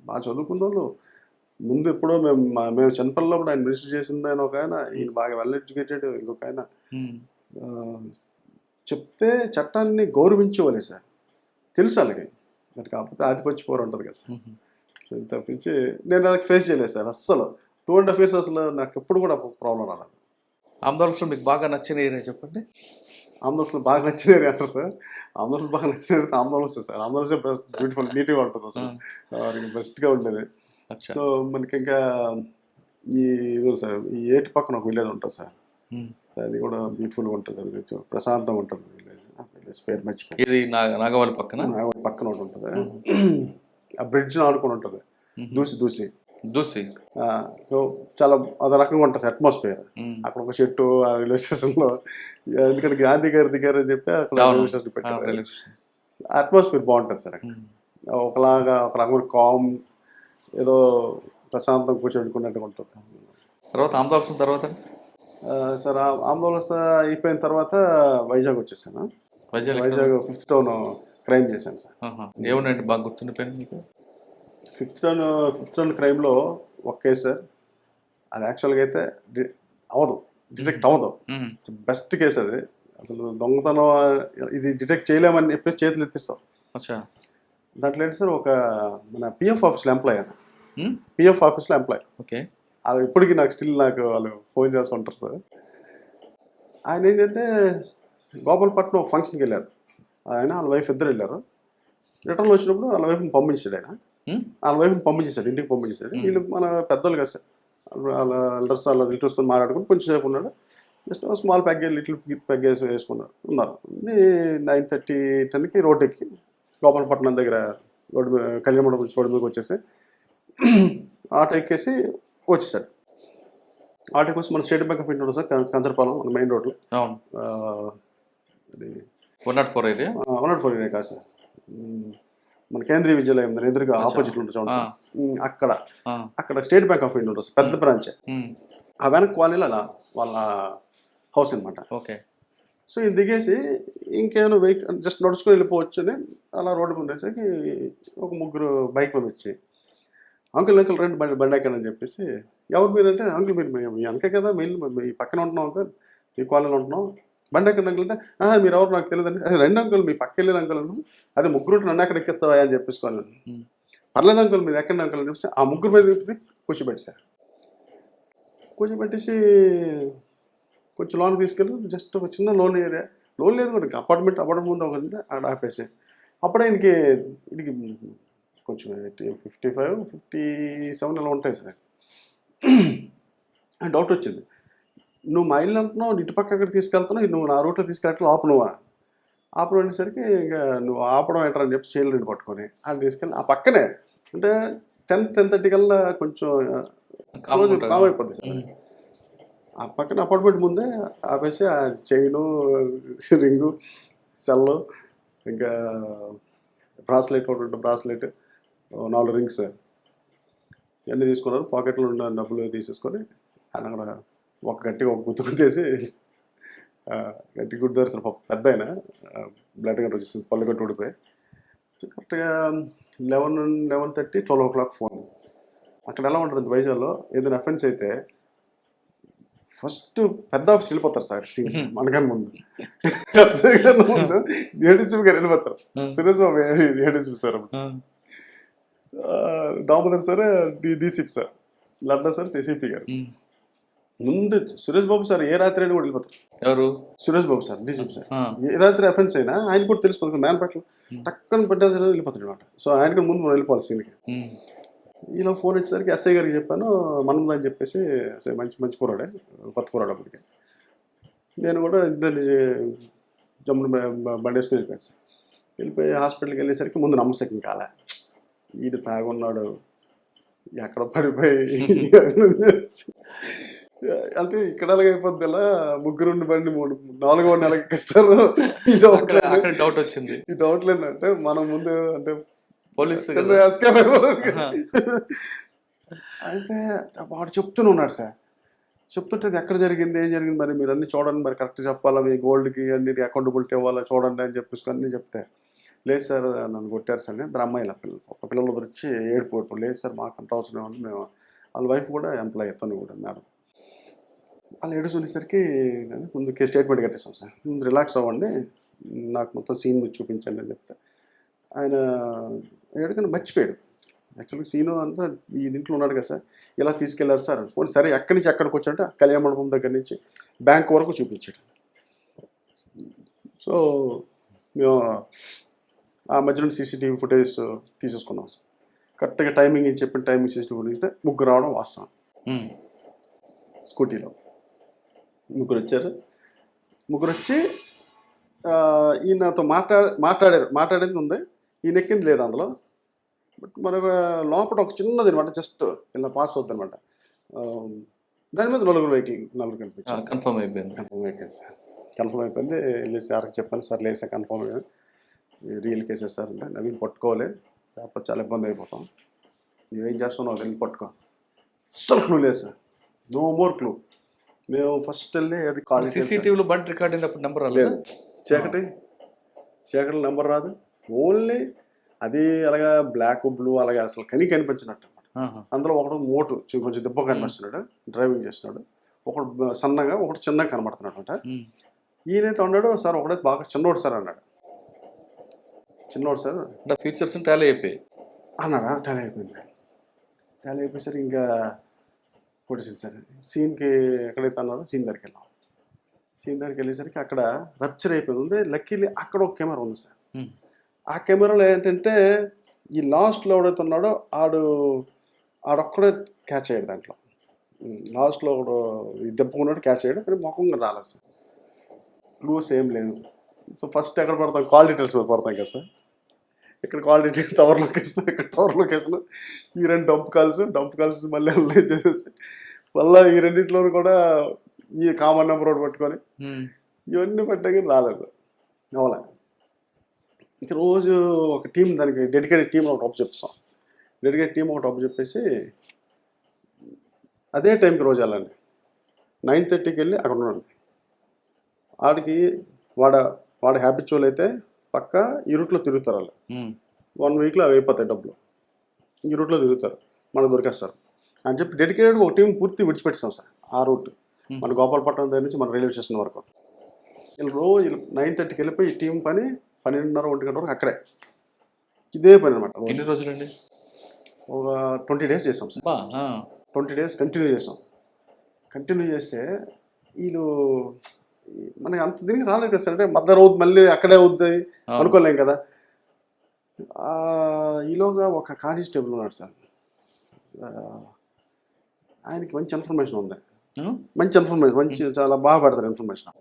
బాగా చదువుకున్న వాళ్ళు. ముందు ఎప్పుడో మేము చిన్నపిల్లలో కూడా ఆయన మినిస్టర్ చేసింది ఆయన ఒక ఆయన, ఈయన బాగా వెల్ ఎడ్యుకేటెడ్ ఇంకొక ఆయన. చెప్తే చట్టాన్ని గౌరవించేవాళ్ళే సార్, తెలుసు వాళ్ళకి. బట్ కాకపోతే ఆధిపత్య పోరు ఉంటుంది కదా సార్. సో తప్పించి నేను అది ఫేస్ చేయలేదు సార్ అస్సలు. 2.5 years అసలు నాకు ఎప్పుడు కూడా ప్రాబ్లం రాలేదు. ఆంధ్రప్రదేశ్లో మీకు బాగా నచ్చిన ఏరియా చెప్పండి. ఆంధ్రప్రదేశ్లో బాగా నచ్చిన ఏరియా అంటారు సార్. ఆంధ్రప్రదేశ్ బాగా నచ్చిన area Andhra Pradesh sir. Andhra Pradesh beautiful నీట్గా ఉంటుంది అసలు. బెస్ట్గా ఉండేది. అచ్చా. సో మనకి ఇంకా ఈ ఇదో సార్ ఈ ఏటి పక్కన ఒక విలేజ్ ఉంటుంది సార్. అది కూడా బ్యూటిఫుల్గా ఉంటుంది సార్. కొంచెం ప్రశాంతంగా ఉంటుంది విలేజ్ పేరు మర్చిపోయి. ఇది నాగవల్లి పక్కన పక్కన ఒకటి ఉంటుంది. ఆ బ్రిడ్జ్ ఆడుకొని ఉంటుంది దూసి. సో చాలా అదో రకంగా ఉంటుంది సార్ అట్మాస్ఫియర్. అక్కడ ఒక చెట్టు ఆ రైల్వే స్టేషన్లో, ఎందుకంటే గాంధీ గారు దిగారు అని చెప్పి అక్కడ రైల్వే స్టేషన్ పెట్టారు. అట్మాస్ఫియర్ బాగుంటుంది సార్. ఒకలాగా ఒక రకమైన కామ్, ఏదో ప్రశాంతం కూర్చోబెట్టుకున్నట్టుగా ఉంటుంది. తర్వాత ఆంధ్రప్రదేశ్ తర్వాత సార్ ఆంధ్రప్రదేశ్ అయిపోయిన తర్వాత వైజాగ్ వచ్చేసాను. వైజాగ్ 5th టౌన్ క్రైమ్ చేశాను సార్. ఏముండండి బాగా గుర్తుండిపోయింది మీకు? 5th టౌన్ క్రైమ్లో ఒక కేసు సార్. అది యాక్చువల్గా అయితే డిటెక్ట్ అవ్వదు. బెస్ట్ కేసు అది. అసలు దొంగతనం ఇది డిటెక్ట్ చేయలేమని చెప్పేసి చేతులు ఎత్తిస్తాం. దాంట్లో ఏంటి సార్, ఒక మన పిఎఫ్ ఆఫీస్లో ఎంప్లాయ్. అది పిఎఫ్ ఆఫీస్లో ఎంప్లాయ్. ఓకే. అది ఇప్పటికీ నాకు వాళ్ళు ఫోన్ చేస్తూ ఉంటారు సార్. ఆయన ఏంటంటే గోపాలపట్నం ఒక ఫంక్షన్కి వెళ్ళారు. ఆయన వాళ్ళ వైఫ్ ఇద్దరు వెళ్ళారు. రిటర్న్లో వచ్చినప్పుడు వాళ్ళ వైఫ్ని పంపించాడు. ఇంటికి పంపించేసాడు. వీళ్ళు మన పెద్దోళ్ళు కదా సార్, వాళ్ళ ఎల్డర్స్ వాళ్ళ రిలేటివ్స్తో మాట్లాడుకుని కొంచెం సేపు ఉన్నాడు. Just small package little package ఉన్నారు. 9:30, 10కి రోడ్ ఎక్కి గోపాలపట్నం దగ్గర రోడ్డు మీద కళ్యాణ మండపం నుంచి రోడ్డు మీదకి వచ్చేసి ఆటో ఎక్కేసి వచ్చేసాడు. ఆటోకి వచ్చి మన state bank of India sir, Kancharapalem మన మెయిన్ రోడ్లో. అది 104 ఏరియా. 104 ఏరియా కాదు సార్, మన కేంద్రీయ విద్యాలయం ఎదురుగా ఆపోజిట్ ఉంటుంది చూడండి సార్. అక్కడ స్టేట్ బ్యాంక్ ఆఫ్ ఇండియా ఉంటుంది సార్, పెద్ద బ్రాంచ్. ఆ వెనక్ కాలనీలో అలా వాళ్ళ హౌస్ అనమాట. ఓకే. సో ఇది దిగేసి ఇంకేమైనా వెహికల్ జస్ట్ నడుచుకొని వెళ్ళిపోవచ్చు అని అలా రోడ్డు ముందేసరికి ఒక ముగ్గురు బైక్ మీద వచ్చి, అంకుల్ రండి బండి ఎక్కడని చెప్పేసి, ఎవరు మీరు అంటే, అంకుల్ మీరు మీ వెనకే కదా మీ పక్కన ఉంటున్నాం అంకుల్, మీ కాలనీలో ఉంటున్నాం, బండి ఎక్కడ అంకుల్ అంటే, మీరు ఎవరు నాకు తెలియదండి. అది రెండు అంకుల్ మీ పక్క వెళ్ళిన అంకుల్ అను, అదే ముగ్గురు నన్ను ఎక్కడ ఎక్కిస్తావా అని చెప్పేసుకోవాలి. పర్లేదు అంకుల్ మీరు ఎక్కడ అంకుల్ అని చెప్పేసి ఆ ముగ్గురు మీద కూర్చోబెట్టేసారు. కూర్చోబెట్టేసి కొంచెం లోన్ తీసుకెళ్ళి జస్ట్ ఒక చిన్న లోన్ ఏరియా కూడా అపార్ట్మెంట్ ముందు ఒక అక్కడ ఆపేసి, అప్పుడే ఇంటికి కొంచెం 55, 57 అలా ఉంటాయి సార్. డౌట్ వచ్చింది, నువ్వు మా ఇల్లు అంటున్నావు, ఇటు పక్క అక్కడ తీసుకెళ్తున్నావు, నువ్వు నా రూట్లో తీసుకెళ్ళట్లు ఆపడం అనేసరికి ఇంకా నువ్వు ఆపడం ఏంటని అని చెప్పి చైల్ రెండు పట్టుకొని అది తీసుకెళ్ళి ఆ పక్కనే అంటే 10-10:30 కల్లా కొంచెం కామ్ అయిపోద్ది సార్. ఆ పక్కన అపార్ట్మెంట్ ముందే ఆపేసి ఆ చైను, రింగు, సెల్, ఇంకా బ్రాస్లెట్, 4 రింగ్స్ ఇవన్నీ తీసుకున్నారు. పాకెట్లో ఉన్న డబ్బులు తీసేసుకొని ఆయన అక్కడ ఒక గుర్తు గుర్తేసి గట్టి గుర్తారు సార్. పెద్ద అయినా బ్లడ్ గట్ట వచ్చేసింది, పళ్ళు గట్టు ఊడిపోయి. కరెక్ట్గా 11:30, 12 o'clock ఫోన్. అక్కడ ఎలా ఉంటుందంటే వైజాగ్లో ఏదైనా అఫెన్స్ అయితే ఫస్ట్ పెద్ద ఆఫీస్ వెళ్ళిపోతారు సార్. మనకన్నా ముందు ఏడీసీపీ గారు వెళ్ళిపోతారు. Suresh Babu ADCP sir, Damodar sir DCP sir, Ladda sir CCP garu. ముందు సురేష్ బాబు సార్ ఏ రాత్రి అయినా కూడా వెళ్ళిపోతారు. ఎవరు? Suresh Babu sir DCP sir. ఏ రాత్రి అఫెన్స్ అయినా ఆయన కూడా తెలిసిపోతుంది, మ్యాన్ పట్ల టక్కన పట్టేసి వెళ్ళిపోతాడు అనమాట. సో ఆయనకి ముందు మనం వెళ్ళిపోవాలి సీన్కి. ఇలా ఫోన్ వచ్చేసరికి ఎస్ఐ గారికి చెప్పాను, మనముందా అని చెప్పేసి. ఎస్ఐ మంచి కూరాడే, కొత్త కూరాడు అప్పటికి. నేను కూడా ఇద్దరిని జమ్మును బండి వేసుకుని వెళ్ళిపోయాను సార్. వెళ్ళిపోయి హాస్పిటల్కి వెళ్ళేసరికి ముందు నమ్మశక్యం కాలే, ఈడు తాగున్నాడు ఎక్కడ పడిపోయి అంటే ఇక్కడ అయిపోద్ది. ఇలా ముగ్గురు బండి 4వ నెలకి ఎక్కిస్తారు. డౌట్ వచ్చింది. ఈ డౌట్లు ఏంటంటే మనం ముందు అంటే పోలీసు అయితే వాడు చెప్తూనే ఉన్నాడు సార్. చెప్తుంటే ఎక్కడ జరిగింది, ఏం జరిగింది, మరి మీరు అన్ని చూడండి, మరి కరెక్ట్ చెప్పాలా, మీ గోల్డ్కి అన్ని అకౌంటబిలిటీ ఇవ్వాలా చూడండి అని చెప్పేసి అన్నీ చెప్తే, లేదు సార్ నన్ను కొట్టారు సార్. ఇద్దరు అమ్మాయిలు పిల్లలు వచ్చి ఏడుపు, లేదు సార్ మాకు అంత అవసరం ఏమన్నా, మేము వాళ్ళ వైఫ్ కూడా ఎంప్లాయ్ తను కూడా మేడం. వాళ్ళు ఏడుచుకునేసరికి ముందు స్టేట్మెంట్ కట్టేస్తాం సార్, ముందు రిలాక్స్ అవ్వండి, నాకు మొత్తం సీన్ చూపించండి అని చెప్తే ఆయన ఏడుకని మర్చిపోయాడు. యాక్చువల్గా సీను అంతా ఈ దీంట్లో ఉన్నాడు కదా సార్, ఇలా తీసుకెళ్లారు సార్. పోనీ సరే ఎక్కడి నుంచి ఎక్కడికి వచ్చాడంటే కళ్యాణ మండపం దగ్గర నుంచి బ్యాంక్ వరకు చూపించాడు. సో మేము ఆ మధ్యలో సీసీటీవీ ఫుటేజ్ తీసేసుకున్నాం సార్. కరెక్ట్గా టైమింగ్ అని చెప్పిన టైమింగ్ సీసీటీవీ ఫుటేజ్ ముగ్గురు రావడం వాస్తవం. స్కూటీలో ముగ్గురు వచ్చారు. ముగ్గురు వచ్చి ఈయనతో మాట్లాడేది ఉంది, ఈయన ఎక్కింది లేదు అందులో. బట్ మనకు లోపల ఒక చిన్నది అనమాట, జస్ట్ ఇలా పాస్ అవుతుంది అనమాట. దాని మీద నలుగురు కనిపించారు. కన్ఫర్మ్ అయిపోయింది సార్. కన్ఫర్మ్ అయిపోయింది. వెళ్ళి సార్కి చెప్పాను, సార్ లేదు సార్ కన్ఫర్మ్ అయ్యాను, రియల్ కేసెస్ సార్ అంటే నవీన్ పట్టుకోవాలి, లేకపోతే చాలా ఇబ్బంది అయిపోతాం, నువ్వేం చేస్తున్నావు వెళ్ళి పట్టుకో. అస్సలు క్లూ లేదు సార్, నో మోర్ క్లూ. మేము ఫస్ట్ వెళ్ళి అది కాలేజ్ సీసీటీవీలో బండి రికార్డ్ అయినప్పుడు నెంబర్ లేదు, చీకటి నెంబర్ రాదు, ఓన్లీ అది అలాగా బ్లాక్ బ్లూ అలాగే అసలు కనిపించినట్టు అనమాట. అందులో ఒకడు మోటు కొంచెం దెబ్బ కనిపిస్తున్నాడు, డ్రైవింగ్ చేస్తున్నాడు, ఒకడు సన్నగా ఒకటి చిన్నగా కనబడుతున్నాడు అనమాట. ఈయనైతే అన్నాడు సార్ ఒకడైతే బాగా చిన్నోడు సార్ అన్నాడు. చిన్నోడు సార్ ఫీచర్స్ టాలీ అయిపోయి అన్నాడా, టాలీ అయిపోయింది. టాలీ అయిపోయేసరికి ఇంకా కొట్టేసింది సార్. సీన్కి ఎక్కడైతే అన్నారో సీన్ దగ్గరికి వెళ్ళాం. సీన్ దగ్గరికి వెళ్ళేసరికి అక్కడ రప్చర్ అయిపోయింది. లక్కీలీ అక్కడ ఒక కెమెరా ఉంది సార్. ఆ కెమెరాలో ఏంటంటే ఈ లాస్ట్లో ఎవడైతే ఉన్నాడో ఆడొక్కడే క్యాచ్ అయ్యాడు. దాంట్లో లాస్ట్లో ఒకడు దెబ్బకున్నాడు, క్యాచ్ అయ్యాడు, కానీ ముఖంగా రాలేదు సార్. క్లూస్ ఏం లేదు. సో ఫస్ట్ ఎక్కడ పడతాం, కాల్ డీటెయిల్స్ మీద పడతాం కదా సార్. ఇక్కడ కాల్ డీటెయిల్స్ టవర్ లొకేషన్, ఇక్కడ టవర్ లొకేషన్, ఈ రెండు డంప్ కాల్స్ మళ్ళీ అనలైజ్ చేసేసి మళ్ళీ ఈ రెండింటిలోనూ కూడా ఈ కామన్ నెంబర్ ఒకటి పట్టుకొని ఇవన్నీ పెట్టగా రాలేదు, అవలే. ఇక రోజు ఒక టీం, దానికి డెడికేటెడ్ టీం ఒకటి చెప్పేస్తాం. డెడికేటెడ్ టీం ఒకటి చెప్పేసి అదే టైంకి రోజు వెళ్ళండి, 9:30కి వెళ్ళి అక్కడ ఉండండి. ఆడికి వాడు హ్యాబిచువల్ అయితే పక్క ఈ రూట్లో తిరుగుతారు వాళ్ళు. 1 వీక్లో అవి అయిపోతాయి డబ్బులు, ఈ రూట్లో తిరుగుతారు, మనకు దొరికేస్తారు అని చెప్పి డెడికేటెడ్గా ఒక టీం పూర్తి విడిచిపెట్టాం సార్. ఆ రూట్ మన గోపాలపట్నం దగ్గర నుంచి మన రైల్వే స్టేషన్ వరకు వీళ్ళు రోజు 9:30కి వెళ్ళిపోయి ఈ టీం పని 12:30, 1 గంట వరకు అక్కడే ఇదే పని అనమాట. ఎన్ని రోజులండి? ఒక 20 days చేసాం సార్. 20 days కంటిన్యూ చేసాం. కంటిన్యూ చేస్తే వీళ్ళు మనకి అంత దీనికి రాలేదు కదా సార్. అంటే మద్దరు అవుతుంది, మళ్ళీ అక్కడే అవుద్ది అనుకోలేం కదా. ఈలోగా ఒక కానిస్టేబుల్ ఉన్నాడు సార్, ఆయనకి మంచి ఇన్ఫర్మేషన్ ఉంది, మంచి చాలా బాగా పెడతారు ఇన్ఫర్మేషన్.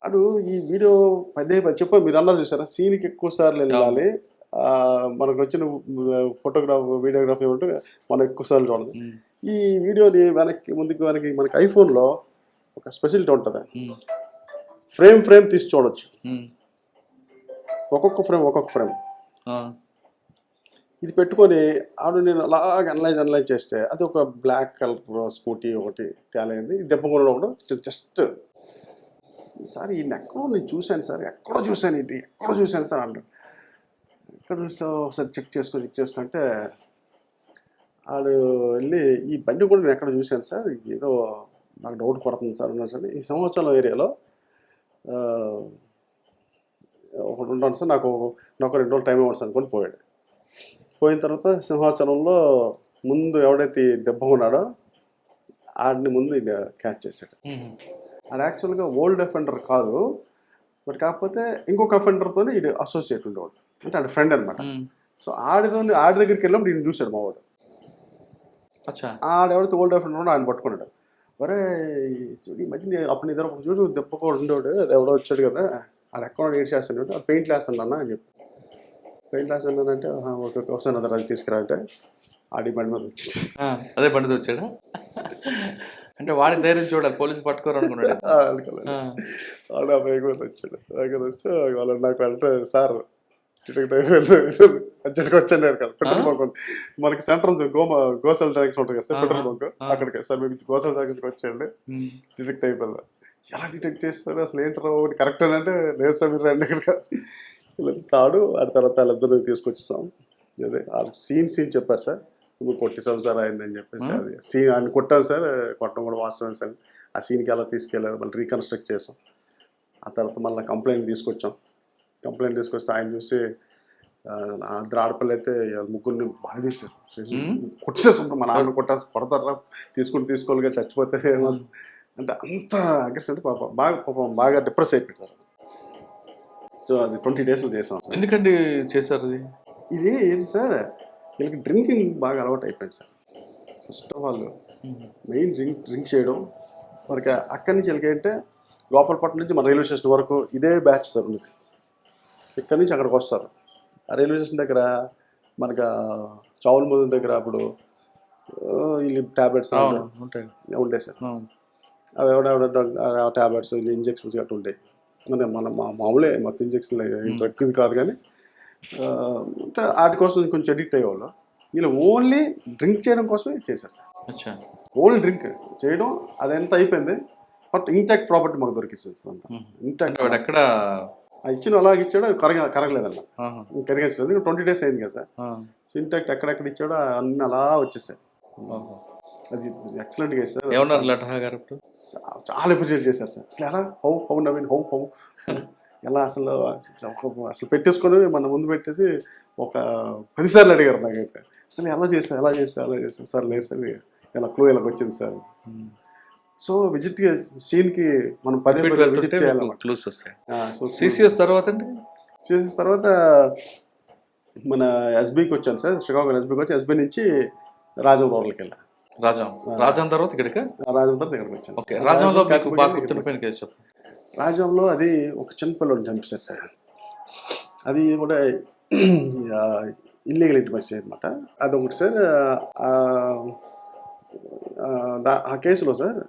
అడు ఈ వీడియో 10 చెప్పారు, మీరు అన్నారు చూసారా, సీన్కి ఎక్కువ సార్లు వెళ్ళాలి, మనకు వచ్చిన వీడియోగ్రఫీ ఏమంటే మనం ఎక్కువ సార్లు చూడాలి. ఈ వీడియోని వెనక్కి మనకి ఐఫోన్లో ఒక స్పెషాలిటీ ఉంటుంది, ఫ్రేమ్ తీసి చూడొచ్చు. ఒక్కొక్క ఫ్రేమ్ ఇది పెట్టుకొని నేను అలాగ అనలైజ్ చేస్తే అది ఒక బ్లాక్ కలర్ స్కూటీ ఒకటి తేలైంది, దెబ్బ కొనడం ఒకటి. జస్ట్ ఈసారి ఈయన నేను చూశాను సార్, ఎక్కడో చూశాను సార్ అంటాడు. ఎక్కడ చూసావు ఒకసారి చెక్ చేసుకుంటే ఆడు వెళ్ళి ఈ బండి కూడా నేను ఎక్కడ చూశాను సార్, ఏదో నాకు డౌట్ కొడుతుంది సార్ అన్నాడు సార్. ఈ సంవత్సరం ఏరియాలో ఒకటి ఉంటాను సార్, నాకు 2 రోజులు టైం ఇవ్వండి సార్ అనుకొని పోయాడు. పోయిన తర్వాత సింహాచలంలో ముందు ఎవడైతే దెబ్బ ఉన్నాడో ఆడిని ముందు క్యాచ్ చేశాడు. అది యాక్చువల్గా ఓల్డ్ అఫెండర్ కాదు, బట్ కాకపోతే ఇంకొక అఫెండర్తో ఇది అసోసియేట్ ఉండేవాడు, అంటే ఆడి ఫ్రెండ్ అనమాట. సో ఆడి దగ్గరికి వెళ్ళినప్పుడు ఈయన చూశాడు మా వాడు. ఆడెవరైతే ఓల్డ్ అఫెండర్ ఉన్నాడో ఆయన పట్టుకున్నాడు. ఒరే ఈ మధ్య అప్పుడు ఇద్దరు చూడు దెబ్బ కూడా ఉండేవాడు, ఎవడో వచ్చాడు కదా, ఆడ ఎక్కడ ఏడ్ చేస్తాను, పెయింట్లు వేస్తాను అన్న అని చెప్పి. పెయింట్లు వేస్తాను అంటే ఓకే ఒకసారి అదే అది తీసుకురా అంటే ఆడి బండి మీద వచ్చాడు. అదే బండి వచ్చాడా అంటే వాడి ధైర్యం చూడాలి, పోలీసు పట్టుకోరు అనుకున్నాడు. ఆడ వేగంగా వచ్చి వాళ్ళు నాకు అంటే సార్ అచ్చడికి వచ్చాను కదా పెట్రోల్ బంక్, మనకి సెంటర్ గోసల్ ట్యాక్స్ ఉంటుంది కదా సార్, పెట్రోల్ బంక్ అక్కడికి సార్ మీకు గోసల్ ట్యాక్స్కి వచ్చేయండి, డిటెక్ట్ అయిపోయింది. ఎలా డిటెక్ట్ చేస్తారు అసలు ఏంటారు ఒకటి కరెక్ట్ అని అంటే లేదు సార్ మీరు రండి ఇక్కడికి తాడు. ఆ తర్వాత వాళ్ళిద్దరు తీసుకొచ్చేసాం. అదే సీన్ చెప్పారు సార్, నువ్వు కొట్టేసావు సార్ ఆయన అని చెప్పేసి. అది సీన్ ఆయన కొట్టాను సార్, కొట్టడం కూడా వాస్తవం సార్. ఆ సీన్కి ఎలా తీసుకెళ్ళారు మళ్ళీ రీకన్స్ట్రక్ట్ చేసాం. ఆ తర్వాత మళ్ళీ కంప్లైంట్ తీసుకొచ్చాం. కంప్లైంట్ తీసుకొస్తే ఆయన చూసి ఇద్దరు ఆడపిల్ల అయితే ముగ్గురిని బాగా తీశారు కొట్టేస్తుంటారు. మా నాన్న కొడతారా తీసుకోవాలి చచ్చిపోతే అంటే అంత అగ్రెసివ్ అంటే పాపం బాగా డిప్రెస్ అయిపోతారు. సో అది 20 days చేసాం సార్. ఎందుకండి చేశారు అది? ఇది ఏంటి సార్, వీళ్ళకి డ్రింకింగ్ బాగా అలవాటు అయిపోయింది sir. First of all main drink చేయడం. మనకి అక్కడి నుంచి వెళ్ళకంటే లోపలపట్నం నుంచి మన రైల్వే స్టేషన్ వరకు ఇదే బ్యాచ్ సార్ ఉంది. ఇక్కడి నుంచి అక్కడికి వస్తారు. ఆ రైల్వే స్టేషన్ దగ్గర మనకు చావుల ముందు దగ్గర అప్పుడు వీళ్ళు ట్యాబ్లెట్స్ ఉంటాయి సార్. అవి ఎవడ ట్యాబ్లెట్స్ ఇంజెక్షన్స్ గట్రా ఉంటాయి. మన మామూలే మొత్తం ఇంజెక్షన్లు డ్రగ్ కాదు కానీ వాటి కోసం కొంచెం అడిక్ట్ అయ్యేవాళ్ళు. వీళ్ళు ఓన్లీ డ్రింక్ చేయడం కోసమే చేశారు సార్. ఓన్లీ డ్రింక్ చేయడం అదంతా అయిపోయింది. బట్ ఇంటాక్ట్ ప్రాపర్టీ మాకు దొరికిస్తుంది సార్. అంతా ఇంటాక్ట్ ఎక్కడ ఇచ్చిన అలాగే ఇచ్చాడు, కరగలేదన్న, కరిగించలేదు. 20 days అయింది కదా సార్. సో ఇంటాక్ట్ ఎక్కడెక్కడ ఇచ్చాడో అన్నీ అలా వచ్చేసాయి. అది ఎక్సలెంట్గా సార్. ఏమన్నారు లఠా గారు? చాలా అప్రిషియేట్ చేశారు సార్. అసలు ఎలా హౌ నవీన్ హౌ ఎలా అసలు పెట్టేసుకొని మన ముందు పెట్టేసి ఒక 10 సార్లు అడిగారు నాకైతే. అసలు ఎలా చేశారు సార్. లేదు సార్ ఇలా క్లూ ఇలాగ వచ్చింది సార్. సో విజిట్గా సీన్కి మనం 10 విజిట్ చేయాలన్నమాట. క్లూస్ వస్తాయి. సిసిఎస్ తర్వాత మన ఎస్బీకి వచ్చాను సార్. శ్రీకాకుళం ఎస్బీకి వచ్చి ఎస్బీ నుంచి రాజం రోడ్లకి వెళ్ళాను. రాజం తర్వాత ఇక్కడికి వచ్చాను. రాజంలో అది ఒక చిన్న పిల్లలు చంపేశారు సార్. అది కూడా ఇల్లీగల్ ఇంటిమసీ అనమాట. అదొకటి సార్. ఆ కేసులో సార్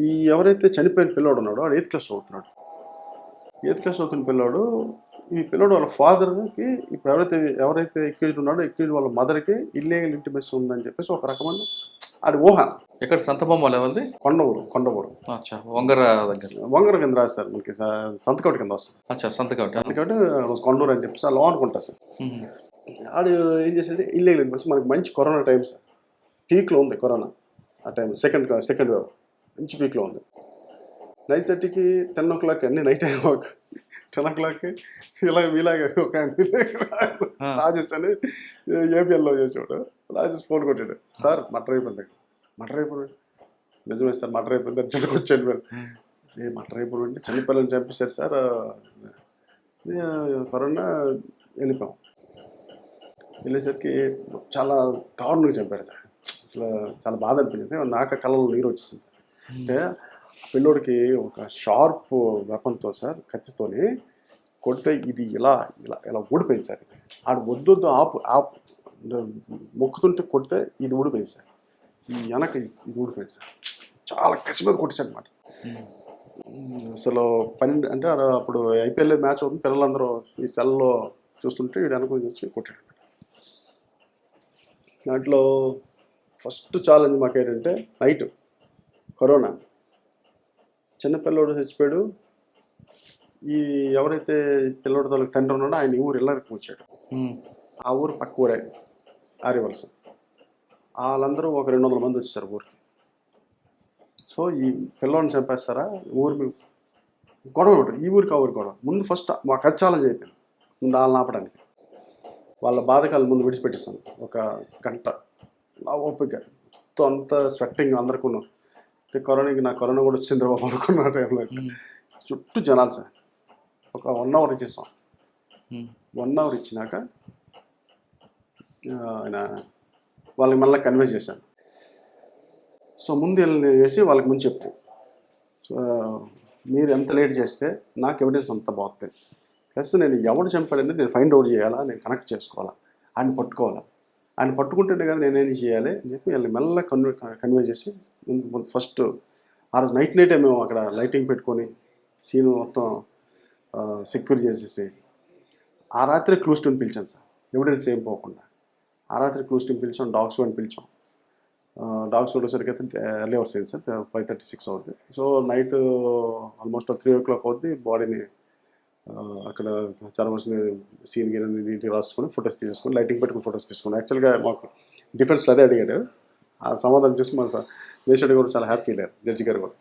ఈ ఎవరైతే చనిపోయిన పిల్లోడు ఉన్నాడో వాడు 8th class చదువుతున్నాడు. 8th class చదువుతున్న పిల్లోడు, ఈ పిల్లోడు వాళ్ళ ఫాదర్కి ఇప్పుడు ఎవరైతే ఎక్యూజ్డ్ ఉన్నాడో ఎక్యూజ్డ్ వాళ్ళ మదర్కి ఇల్లీగల్ ఇంటిమసీ ఉందని చెప్పేసి ఒక రకమైన అది ఊహ. ఎక్కడ సంతబొమ్మ లేవల్ది? కొండవూరు వంగర కింద రాదు సార్. మనకి సంతకౌటి కింద వస్తుంది. సంతకౌటి కొండూరు అని చెప్పేసి అలా అనుకుంటా సార్. ఆడు ఏం చేశాడు, ఇల్లీగల్ ఇంటిమసీ. మనకి మంచి కరోనా టైం సార్. పీక్లో ఉంది కరోనా ఆ టైం. సెకండ్ వేవ్ మంచి పీక్లో ఉంది. 9:30కి 10 o'clock అన్ని నైట్ అయ్యే 10 o'clock ఇలాగే ఒక రాజేష్ అని ఏపీఎల్లో చేసేవాడు. రాజేష్ ఫోన్ కొట్టాడు, సార్ మర్డర్ అయిపోయింది. నిజమే సార్, మర్డర్ అయిపోయింది. అర్జెంట్గా వచ్చాను మీరు. మర్డర్ అయిపోయింది, చనిపోయాలని చంపేశారు సార్. కరోనా వెళ్ళిపోయాం. వెళ్ళేసరికి చాలా దారుణంగా చంపాడు సార్. అసలు చాలా బాధ అనిపించింది. నాకు కళ్ళలో నీరు వచ్చేసింది. అంటే పిల్లోడికి ఒక షార్ప్ వెపన్తో సార్, కత్తితోని కొడితే ఇది ఇలా ఊడిపోయింది సార్. ఆడు వద్దు ఆపు మొక్కుతుంటే కొడితే ఇది ఊడిపోయింది సార్. ఈ వెనక ఇది ఊడిపోయింది సార్. చాలా కసి మీద కొట్టేసాడు అనమాట. అసలు 12 అంటే అప్పుడు ఐపీఎల్ మ్యాచ్ అవుతుంది. పిల్లలందరూ ఈ సెల్లో చూస్తుంటే వీడు వెనక వచ్చి కొట్టాడు అనమాట. దాంట్లో ఫస్ట్ ఛాలెంజ్ మాకు ఏంటంటే నైట్ కరోనా చిన్నపిల్లోడు చచ్చిపోయాడు. ఈ ఎవరైతే పిల్లోడు తోలకు తండ్రి ఉన్నాడో ఆయన ఊరు ఇళ్ళకి వచ్చాడు. ఆ ఊరు పక్క ఊరే ఆర్యవలస. వాళ్ళందరూ ఒక 200 మంది వచ్చేసారు ఊరికి. సో ఈ పిల్లోడిని చంపేస్తారా ఊరు గొడవ ఉంటుంది. ఈ ఊరికి ఆ ఊరికి గొడవ. ముందు ఫస్ట్ మాకు అది ఛాలెంజ్ అయిపోయింది. ముందు వాళ్ళని ఆపడానికి వాళ్ళ బాధకాలు ముందు విడిచిపెట్టిస్తాను. ఒక గంట ఓపిక అంత స్వెట్టింగ్ అందరికీ. కరోనా కూడా వచ్చింది బాబు అనుకున్న టైంలో చుట్టూ జనాలు సార్. ఒక 1 hour ఇచ్చేస్తాం. 1 hour ఇచ్చినాక ఆయన వాళ్ళకి మళ్ళీ కన్వే చేశాను. సో ముందు వేసి వాళ్ళకి ముందు చెప్పు, సో మీరు ఎంత లేట్ చేస్తే నాకు ఎవిడెన్స్ అంత బాగుంటుంది. ప్లస్ నేను ఎవడు చంపాడనేది నేను ఫైండ్ అవుట్ చేయాలా, నేను కనెక్ట్ చేసుకోవాలా, ఆయన పట్టుకోవాలా. ఆయన పట్టుకుంటుంటే కదా నేనేం చేయాలి అని చెప్పి వీళ్ళని మెల్లగా కన్వే చేసి ముందు ఫస్ట్ ఆ రోజు నైటే మేము అక్కడ లైటింగ్ పెట్టుకొని సీన్ మొత్తం సెక్యూర్ చేసేసి ఆ రాత్రి క్లూస్ టీమ్ పిలిచాను సార్. ఎవిడెన్స్ ఏం పోకుండా ఆ రాత్రి క్లూస్ టీమ్ పిలిచాం. డాగ్స్ అని పిలిచాం. డాగ్స్ వచ్చేసరికి అయితే ఎర్లీ అవర్స్ అయింది సార్. 5:36 అవుతుంది. సో నైట్ ఆల్మోస్ట్ 3 o'clock అవుతుంది. బాడీని అక్కడ చాలా మంది సీన్ గీన్ నీట్గా రాసుకొని ఫొటోస్ తీసుకొని లైటింగ్ పెట్టుకుని ఫొటోస్ తీసుకుని. యాక్చువల్గా మాకు డిఫెన్స్లో అదే అడిగాడు. ఆ సమాధానం చూసి మా మేషడి కూడా చాలా హ్యాపీ ఫీల్ అయ్యారు, జడ్జి గారు కూడా.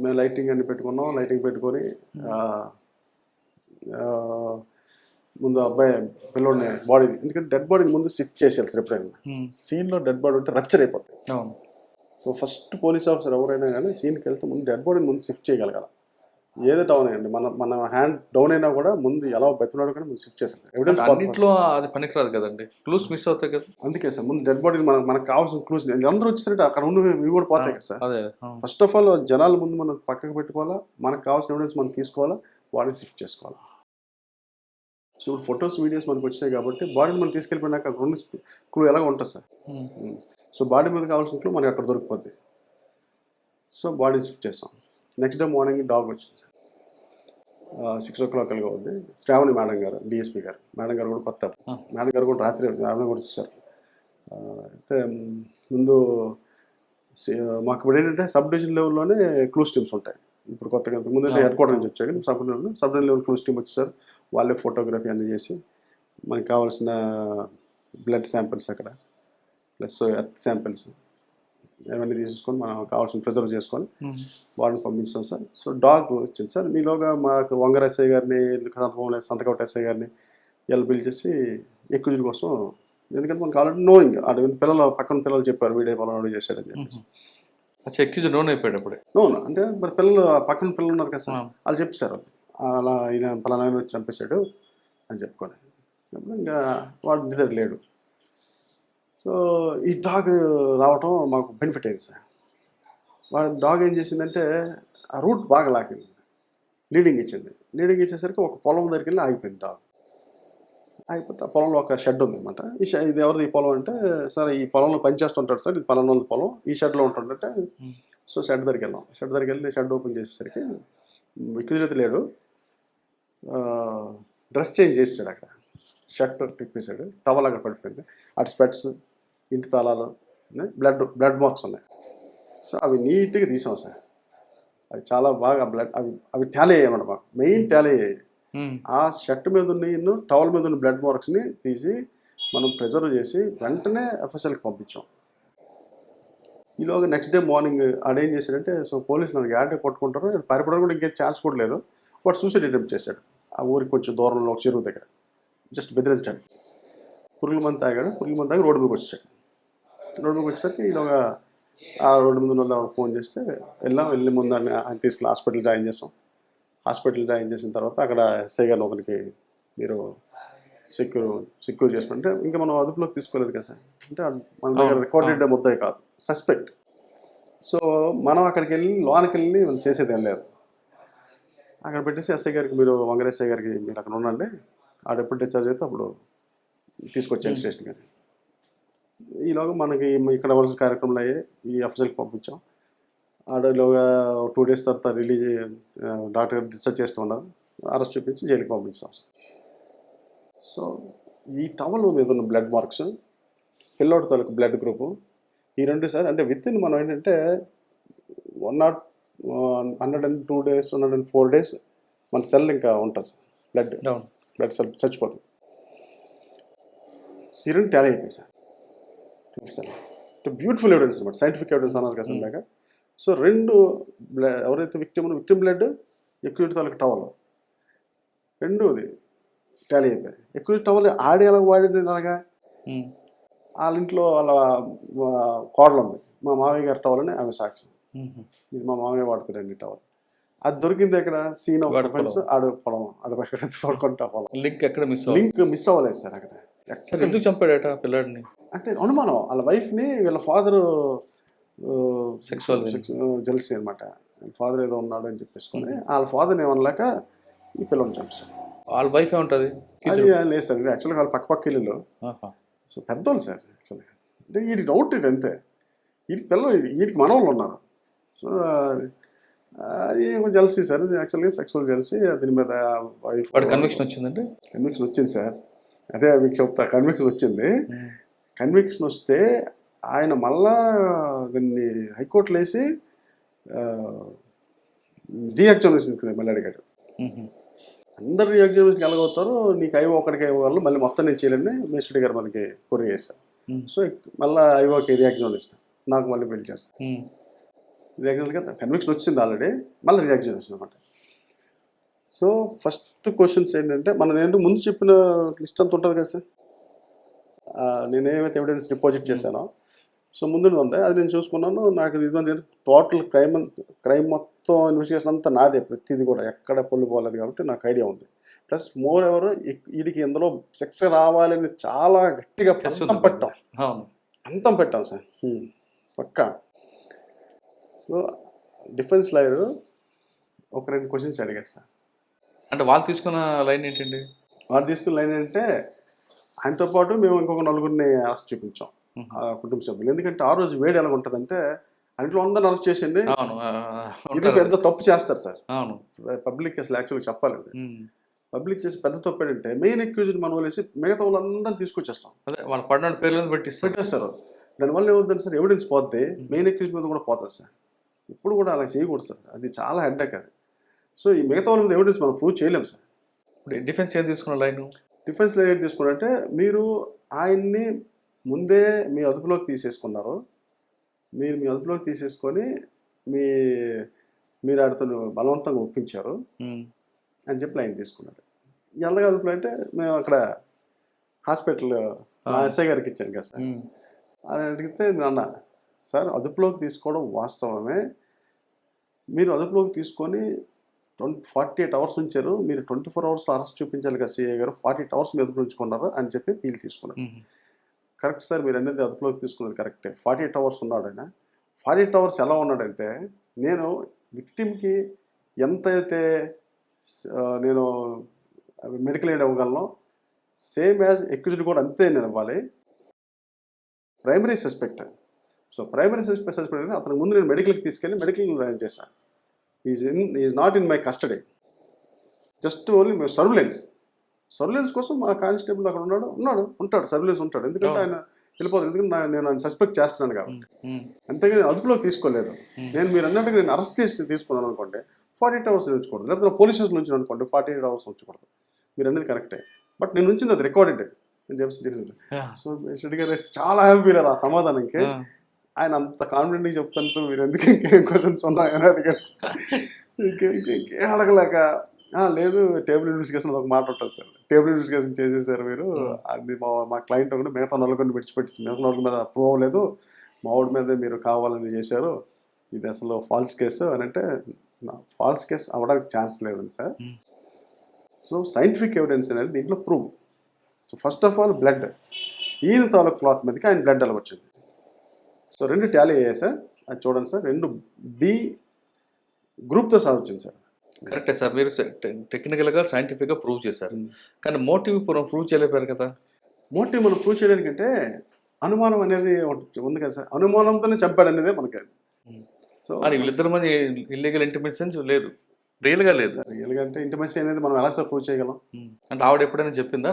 మేము లైటింగ్ అన్ని పెట్టుకున్నాం. లైటింగ్ పెట్టుకొని ముందు అబ్బాయి పిల్లోడిని బాడీని, ఎందుకంటే డెడ్ బాడీని ముందు షిఫ్ట్ చేసేయాలి సార్ ఎప్పుడైనా. సీన్లో డెడ్ బాడీ ఉంటే రప్చర్ అయిపోతాయి. అవును. సో ఫస్ట్ పోలీస్ ఆఫీసర్ ఎవరైనా కానీ సీన్కి వెళ్తే ముందు డెడ్ బాడీని ముందు షిఫ్ట్ చేయగలగాలి. ఏదో డౌన్ అయ్యండి, మన హ్యాండ్ డౌన్ అయినా కూడా ముందు ఎలా బెతున్నాడు కానీ ముందు షిఫ్ట్ చేశాను. ఎవిడెన్స్ అన్నింటిలో అది పనికిరాదు కదండి, క్లూస్ మిస్ అవుతాయి కదా. అందుకే సార్ ముందు డెడ్ బాడీ మనకు కావాల్సిన క్లూస్ అందరూ వచ్చేసరికి అక్కడ ఇవి కూడా పోతాయి కదా సార్. అదే ఫస్ట్ ఆఫ్ ఆల్ జనాల ముందు మనం పక్కకు పెట్టుకోవాలా, మనకు కావాల్సిన ఎవిడెన్స్ మనం తీసుకోవాలా, బాడీని షిఫ్ట్ చేసుకోవాలా. సో ఇప్పుడు ఫొటోస్ వీడియోస్ మనకు వచ్చాయి కాబట్టి బాడీని మనం తీసుకెళ్ళిపోయినాక అక్కడ ఉన్న క్లూ ఎలాగ ఉంటుంది సార్. సో బాడీ మీద కావాల్సిన క్లూ మనకి అక్కడ దొరికిపోద్ది. సో బాడీని షిఫ్ట్ చేస్తాం. నెక్స్ట్ డే మార్నింగ్ డాగ్ వచ్చింది సార్. 6 o'clock అలాగా ఉంది. శ్రావణి మేడం గారు, డిఎస్పీ గారు, మేడం గారు కూడా కొత్త. మేడం గారు కూడా రాత్రి ఆమె కూడా వచ్చేసారు. అయితే ముందు మాకు ఇప్పుడు ఏంటంటే సబ్ డివిజన్ లెవెల్లోనే క్లూస్ టీమ్స్ ఉంటాయి. ఇప్పుడు కొత్తగా ముందు హెడ్ క్వార్టర్ నుంచి వచ్చాయి, sub division level clues team వచ్చేసారు. వాళ్ళే ఫోటోగ్రఫీ అన్నీ చేసి మనకి కావాల్సిన బ్లడ్ శాంపిల్స్ అక్కడ ప్లస్ ఎర్త్ శాంపిల్స్ అవన్నీ తీసేసుకొని మనం కావాల్సిన ప్రిజర్వ్ చేసుకొని బాడీని పంపించాం సార్. సో డాగ్ వచ్చింది సార్. మీలోగా మాకు వంగర ఎస్ఐ గారిని, సంతకౌట ఎస్ఐ గారిని వీళ్ళు పిలిచేసి ఎక్కువ కోసం, ఎందుకంటే మనకు ఆల్రెడీ నోయింగ్ పిల్లలు పక్కన పిల్లలు చెప్పారు వీడియో పలానా చేశారని చెప్పేసి. ఎక్యూజ్ నోన్ అయిపోయాడు అప్పుడే. నోన్ అంటే మరి పిల్లలు పక్కన పిల్లలు ఉన్నారు కదా సార్, వాళ్ళు చెప్పారు అలా ఈయన పలానా వచ్చి చంపేశాడు అని చెప్పుకొని. ఇంకా వాడు నిద్ర లేడు. సో ఈ డాగ్ రావటం మాకు బెనిఫిట్ అయింది సార్. వాడు డాగ్ ఏం చేసిందంటే ఆ రూట్ బాగా లాగింది, లీడింగ్ ఇచ్చింది. లీడింగ్ ఇచ్చేసరికి ఒక పొలం దగ్గరికి వెళ్ళి ఆగిపోయింది డాగ్. ఆగిపోతే ఆ పొలంలో ఒక షెడ్ ఉంది అనమాట. ఇది ఎవరిది ఈ పొలం అంటే, సార్ ఈ పొలంలో పనిచేస్తుంటాడు సార్, ఇది పలానా పొలం, ఈ షెడ్లో ఉంటుందంటే. సో షెడ్ దగ్గరికి వెళ్ళాం. షెడ్ దగ్గరికి వెళ్ళి షెడ్ ఓపెన్ చేసేసరికి విక్రేత లేడు. డ్రెస్ చేంజ్ చేసాడు, అక్కడ షర్ట్ తిప్పేశాడు, టవల్ అక్కడ పడిపోయింది, అటు స్పెట్స్, ఇంటి తాళాలు, బ్లడ్ మార్క్స్ ఉన్నాయి. సో అవి నీట్గా తీసాం సార్. అవి చాలా బాగా అవి టాలీ అయ్యామన్నమాట. మాకు మెయిన్ టాలీ అయ్యాయి. ఆ షర్ట్ మీద ఉన్న టవల్ మీద ఉన్న బ్లడ్ మార్క్స్ని తీసి మనం ప్రిజర్వ్ చేసి వెంటనే ఎఫ్ఎస్ఎల్కి పంపించాం. ఈలోగా నెక్స్ట్ డే మార్నింగ్ ఆడేం చేశాడంటే, సో పోలీసులు నాకు యాడే పట్టుకుంటారు, పారిపోవడం కూడా ఇంకేం ఛాన్స్ కూడా లేదు. వాడు సూసైడ్ అటెంప్ట్ చేశాడు ఆ ఊరికి కొంచెం దూరంలో ఒక చెరువు దగ్గర, జస్ట్ బెదిరించాడు. పురుగుల మంది తాగాడు, రోడ్డు మీదకి వచ్చాడు. రోడ్డు మీదకి వచ్చేసరికి ఈలోగా ఆ రోడ్డు మీద ఉన్న ఫోన్ చేస్తే వెళ్ళి ముందు ఆయన తీసుకెళ్ళి హాస్పిటల్ జాయిన్ చేసాం. హాస్పిటల్ జాయిన్ చేసిన తర్వాత అక్కడ ఎస్ఐ గారు ఒకరికి మీరు సెక్యూర్ చేసుకుంటే ఇంకా మనం అదుపులోకి తీసుకోలేదు కదా సార్. అంటే మన దగ్గర రికార్డెడ్ ముద్దాయి కాదు, సస్పెక్ట్. సో మనం అక్కడికి వెళ్ళి లోనికి వెళ్ళి మనం చేసేది ఏం లేదు. అక్కడ పెట్టేసి ఎస్ఐ గారికి మీరు వంగర ఎస్ఐ గారికి మీరు అక్కడ ఉండండి, ఆడ ఎప్పుడు డిశ్చార్జ్ అయితే అప్పుడు తీసుకొచ్చాను స్టేషన్కి. ఈలోగా మనకి ఇక్కడ వలస కార్యక్రమాలు అయ్యాయి. ఈ ఎఫ్ఎస్ఎల్కి పంపించాం. ఆడలోగా 2 days తర్వాత రిలీజ్ డాక్టర్ డిశ్చార్జ్ చేస్తూ ఉన్నారు. అరెస్ట్ చూపించి జైలుకి పంపించాం. సో ఈ టవల్ మీద ఉన్న బ్లడ్ మార్క్స్, పిల్లోడి తాలూకు బ్లడ్ గ్రూపు, ఈ రెండు సార్ అంటే విత్ ఇన్ మనం ఏంటంటే 102 days 104 days మన సెల్ ఇంకా ఉంటుంది సార్, బ్లడ్ సెల్ చచ్చిపోతుంది. ఈ రెండు టాలీ అయిపోయి సార్. బ్యూటిఫుల్ ఎవిడెన్స్ అనమాట, సైంటిఫిక్ ఎవిడెన్స్ అన్నారు కదా ఇందాక. సో రెండు ఎవరైతే విక్టిమ్ బ్లడ్, ఎక్కువ తాలూకు టవల్, రెండోది టాలీ అయిపోయాయి. ఎక్కువ టవల్ ఆడి ఎలా వాడింది అనగా వాళ్ళ ఇంట్లో వాళ్ళ కోడలు ఉంది, మా మామయ్య గారి టవల్ అని ఆమె సాక్ష్యం. ఇది మా మామయ్య వాడుతారండి టవల్. అది దొరికింది ఎక్కడ, సీన్ ఆఫ్ డిఫెన్స్ ఆడు పొలం, పడుకుంటా పొలం. లింక్ మిస్ అవ్వలేదు సార్ అక్కడ. ఎందుకు చంపాడట పిల్లాడిని అంటే అనుమానం, వాళ్ళ వైఫ్ని వీళ్ళ ఫాదరు జెలసీ అనమాట. ఫాదర్ ఏదో ఉన్నాడు అని చెప్పేసుకొని వాళ్ళ ఫాదర్ని ఏమనలేక ఈ పిల్లల్ని చంపారు. వాళ్ళ వైఫ్ ఏముంటుంది అది లేదు సార్, యాక్చువల్గా వాళ్ళ పక్క ఇల్లు. సో పెద్దోళ్ళు సార్ యాక్చువల్గా, అంటే వీటికి అవుట్ ఇది అంతే. వీటి పిల్లలు వీటికి మనవాళ్ళు ఉన్నారు. సో అది జెలసీ సార్, యాక్చువల్గా సెక్సువల్ జెలసీ. దీని మీద వైఫ్ కన్విక్షన్ వచ్చిందండి. కన్విక్షన్ వచ్చింది సార్, అదే మీకు చెప్తా. కన్విక్షన్ వచ్చింది. కన్విక్షన్ వస్తే ఆయన మళ్ళా దీన్ని హైకోర్టులో వేసి రీఎగ్జామినేషన్ మళ్ళీ అడిగాడు. అందరు రీఎగ్జామినేషన్కి ఎలాగవుతారు, నీకు ఐఓ ఒకటికి వాళ్ళు మళ్ళీ మొత్తం నేను చేయలేని మేస్టరీ గారు మనకి కొరియర్ చేశారు. సో మళ్ళీ ఐఓకి రీఎగ్జామినేషన్ నాకు మళ్ళీ పిలిచారు సార్. రీఎగ్జామినేషన్ కన్విక్షన్ వచ్చింది ఆల్రెడీ, మళ్ళీ రీఎగ్జామినేషన్ అనమాట. సో ఫస్ట్ క్వశ్చన్స్ ఏంటంటే మనం ఏంటో ముందు చెప్పిన లిస్ట్ అంతా ఉంటుంది కదా సార్, నేను ఏమైతే ఎవిడెన్స్ డిపాజిట్ చేశానో సో ముందు ఉంటాయి అది నేను చూసుకున్నాను. నాకు ఇది టోటల్ క్రైమ్ మొత్తం ఇన్వెస్టిగేషన్ అంతా నాదే, ప్రతిదీ కూడా ఎక్కడ పొల్లు పోలేదు కాబట్టి నాకు ఐడియా ఉంది. ప్లస్ మోర్ ఎవర్ వీడికి ఇందులో శిక్ష రావాలని చాలా గట్టిగా అంతం పెట్టాం సార్ పక్కా. సో డిఫెన్స్ లాయర్ ఒక 2 క్వశ్చన్స్ అడిగాడు సార్. అంటే వాళ్ళు తీసుకున్న లైన్ ఏంటండి? వాళ్ళు తీసుకున్న లైన్ ఏంటంటే ఆయనతో పాటు మేము ఇంకొక 4గురిని అరెస్ట్ చూపించాం ఆ కుటుంబ సభ్యులు. ఎందుకంటే ఆ రోజు వేడి ఎలా ఉంటుందంటే ఇంట్లో అందరిని అరెస్ట్ చేసింది, ఇది పెద్ద తప్పు చేస్తారు సార్. పబ్లిక్ అసలు యాక్చువల్గా చెప్పాలి, పబ్లిక్ చేసి పెద్ద తప్పు ఏంటంటే మెయిన్ అక్యూజ్డ్ మనం వదిలేసి మిగతా వాళ్ళందరినీ తీసుకొచ్చేస్తాం, వాళ్ళు పడిన పేర్లను పెట్టేస్తారు. దానివల్ల ఏమవుతుంది సార్, ఎవిడెన్స్ పోతే మెయిన్ అక్యూజ్ మీద కూడా పోతుంది సార్. ఇప్పుడు కూడా అలా చేయకూడదు సార్, అది చాలా హెడ్ఏక్ అది. సో ఈ మిగతా వాళ్ళ మీద ఎవిడెన్స్ మనం ప్రూవ్ చేయలేము సార్. డిఫెన్స్ ఏం తీసుకున్న లైన్? డిఫెన్స్ లైన్ ఏం తీసుకున్నారంటే మీరు ఆయన్ని ముందే మీ అదుపులోకి తీసేసుకున్నారు, మీరు మీ అదుపులోకి తీసేసుకొని మీరు ఆడితో బలవంతంగా ఒప్పించారు అని చెప్పి లైన్ తీసుకున్నారు. ఎలాగ అదుపులో అంటే మేము అక్కడ హాస్పిటల్ ఎస్ఐ గారికి ఇచ్చాను కదా సార్, అని అడిగితే నేను అన్నా సార్ అదుపులోకి తీసుకోవడం వాస్తవమే, మీరు అదుపులోకి తీసుకొని 48 అవర్స్ ఉంచారు, మీరు 24 అవర్స్లో అరెస్ట్ చూపించాలి కదా సిఐ గారు, 48 అవర్స్ మీ అదుపులో ఉంచుకున్నారు అని చెప్పి వీళ్ళు తీసుకున్నారు. కరెక్ట్ సార్, మీరు అనేది అదుపులోకి తీసుకున్నది కరెక్టే. 48 అవర్స్ ఉన్నాడు ఆయన. 48 అవర్స్ ఎలా ఉన్నాడంటే నేను విక్టిమ్కి ఎంతైతే నేను మెడికల్ ఎయిడ్ ఇవ్వగలను సేమ్ యాజ్ ఎక్యూజ్డ్ కూడా అంతే నేను ఇవ్వాలి. Primary suspect, so primary suspect అంటే అతనికి ముందు నేను మెడికల్కి తీసుకెళ్ళి మెడికల్ చేశాను. Is not in my custody, just only మేము సర్విలెన్స్ కోసం మా కానిస్టేబుల్ అక్కడ ఉంటాడు సర్విలెన్స్ ఉంటాడు, ఎందుకంటే ఆయన వెళ్ళిపోతాడు, ఎందుకంటే నేను ఆయన సస్పెక్ట్ చేస్తున్నాను కాబట్టి. అంతేగాని అదుపులోకి తీసుకోలేదు. మీరు అన్నట్టుగా నేను అరెస్ట్ చేసి తీసుకున్నాను అనుకోండి 48 అవర్స్ ఉంచకూడదు, లేకపోతే పోలీస్ స్టేషన్లో ఉంచిన అనుకోండి 48 అవర్స్ ఉంచకూడదు. మీరు అనేది కరెక్టే, బట్ నేను ఉంచింది అది రికార్డెడ్ అని చెప్పి. సో రెడ్డి గారు చాలా హ్యాపీ ఆ సమాధానంకి. ఆయన అంత కాన్ఫిడెంట్గా చెప్తాను, మీరు ఎందుకు ఇంకేం క్వశ్చన్స్ ఉన్నాయని అడిగాడు. ఇంకేం అడగలేక లేదు టేబుల్ ఇన్వెస్టిగేషన్ ఒక మాట ఉంటుంది సార్, టేబుల్ ఇన్వెస్టిగేషన్ చేసేసారు మీరు, అది మా క్లయింట్ ఒకటి మిగతా 4 విడిచిపెట్టి మిగతా 4 మీద ప్రూవ్ అవ్వలేదు, మా వాడి మీదే మీరు కావాలని చేశారు, ఇది అసలు ఫాల్స్ కేసు అని అంటే ఫాల్స్ కేసు అవ్వడానికి ఛాన్స్ లేదండి సార్. సో సైంటిఫిక్ ఎవిడెన్స్ అనేది దీంట్లో prove. So first of all blood, ఈయన తాలూకు క్లాత్ మీదకి ఆయన బ్లడ్ అలా వచ్చింది. సో 2 టాలీ అయ్యాయి సార్, అది చూడండి సార్, 2 B గ్రూప్తో సహా వచ్చింది సార్. కరెక్టే సార్, మీరు టెక్నికల్గా సైంటిఫిక్గా ప్రూవ్ చేశారు, కానీ మోటివ్ ప్రూవ్ చేయలేపారు కదా. మోటివ్ మనం ప్రూవ్ చేయడానికంటే అనుమానం అనేది ఉంది కదా సార్, అనుమానంతోనే చంపాడు అనేది మనకి. సో వీళ్ళిద్దరి మంది ఇల్లీగల్ ఇంటిమేసీ లేదు, రియల్గా లేదు సార్. రియల్గా అంటే ఇంటిమేసీ అనేది మనం ఎలా సార్ ప్రూవ్ చేయగలం? అంటే ఆవిడ ఎప్పుడైనా చెప్పిందా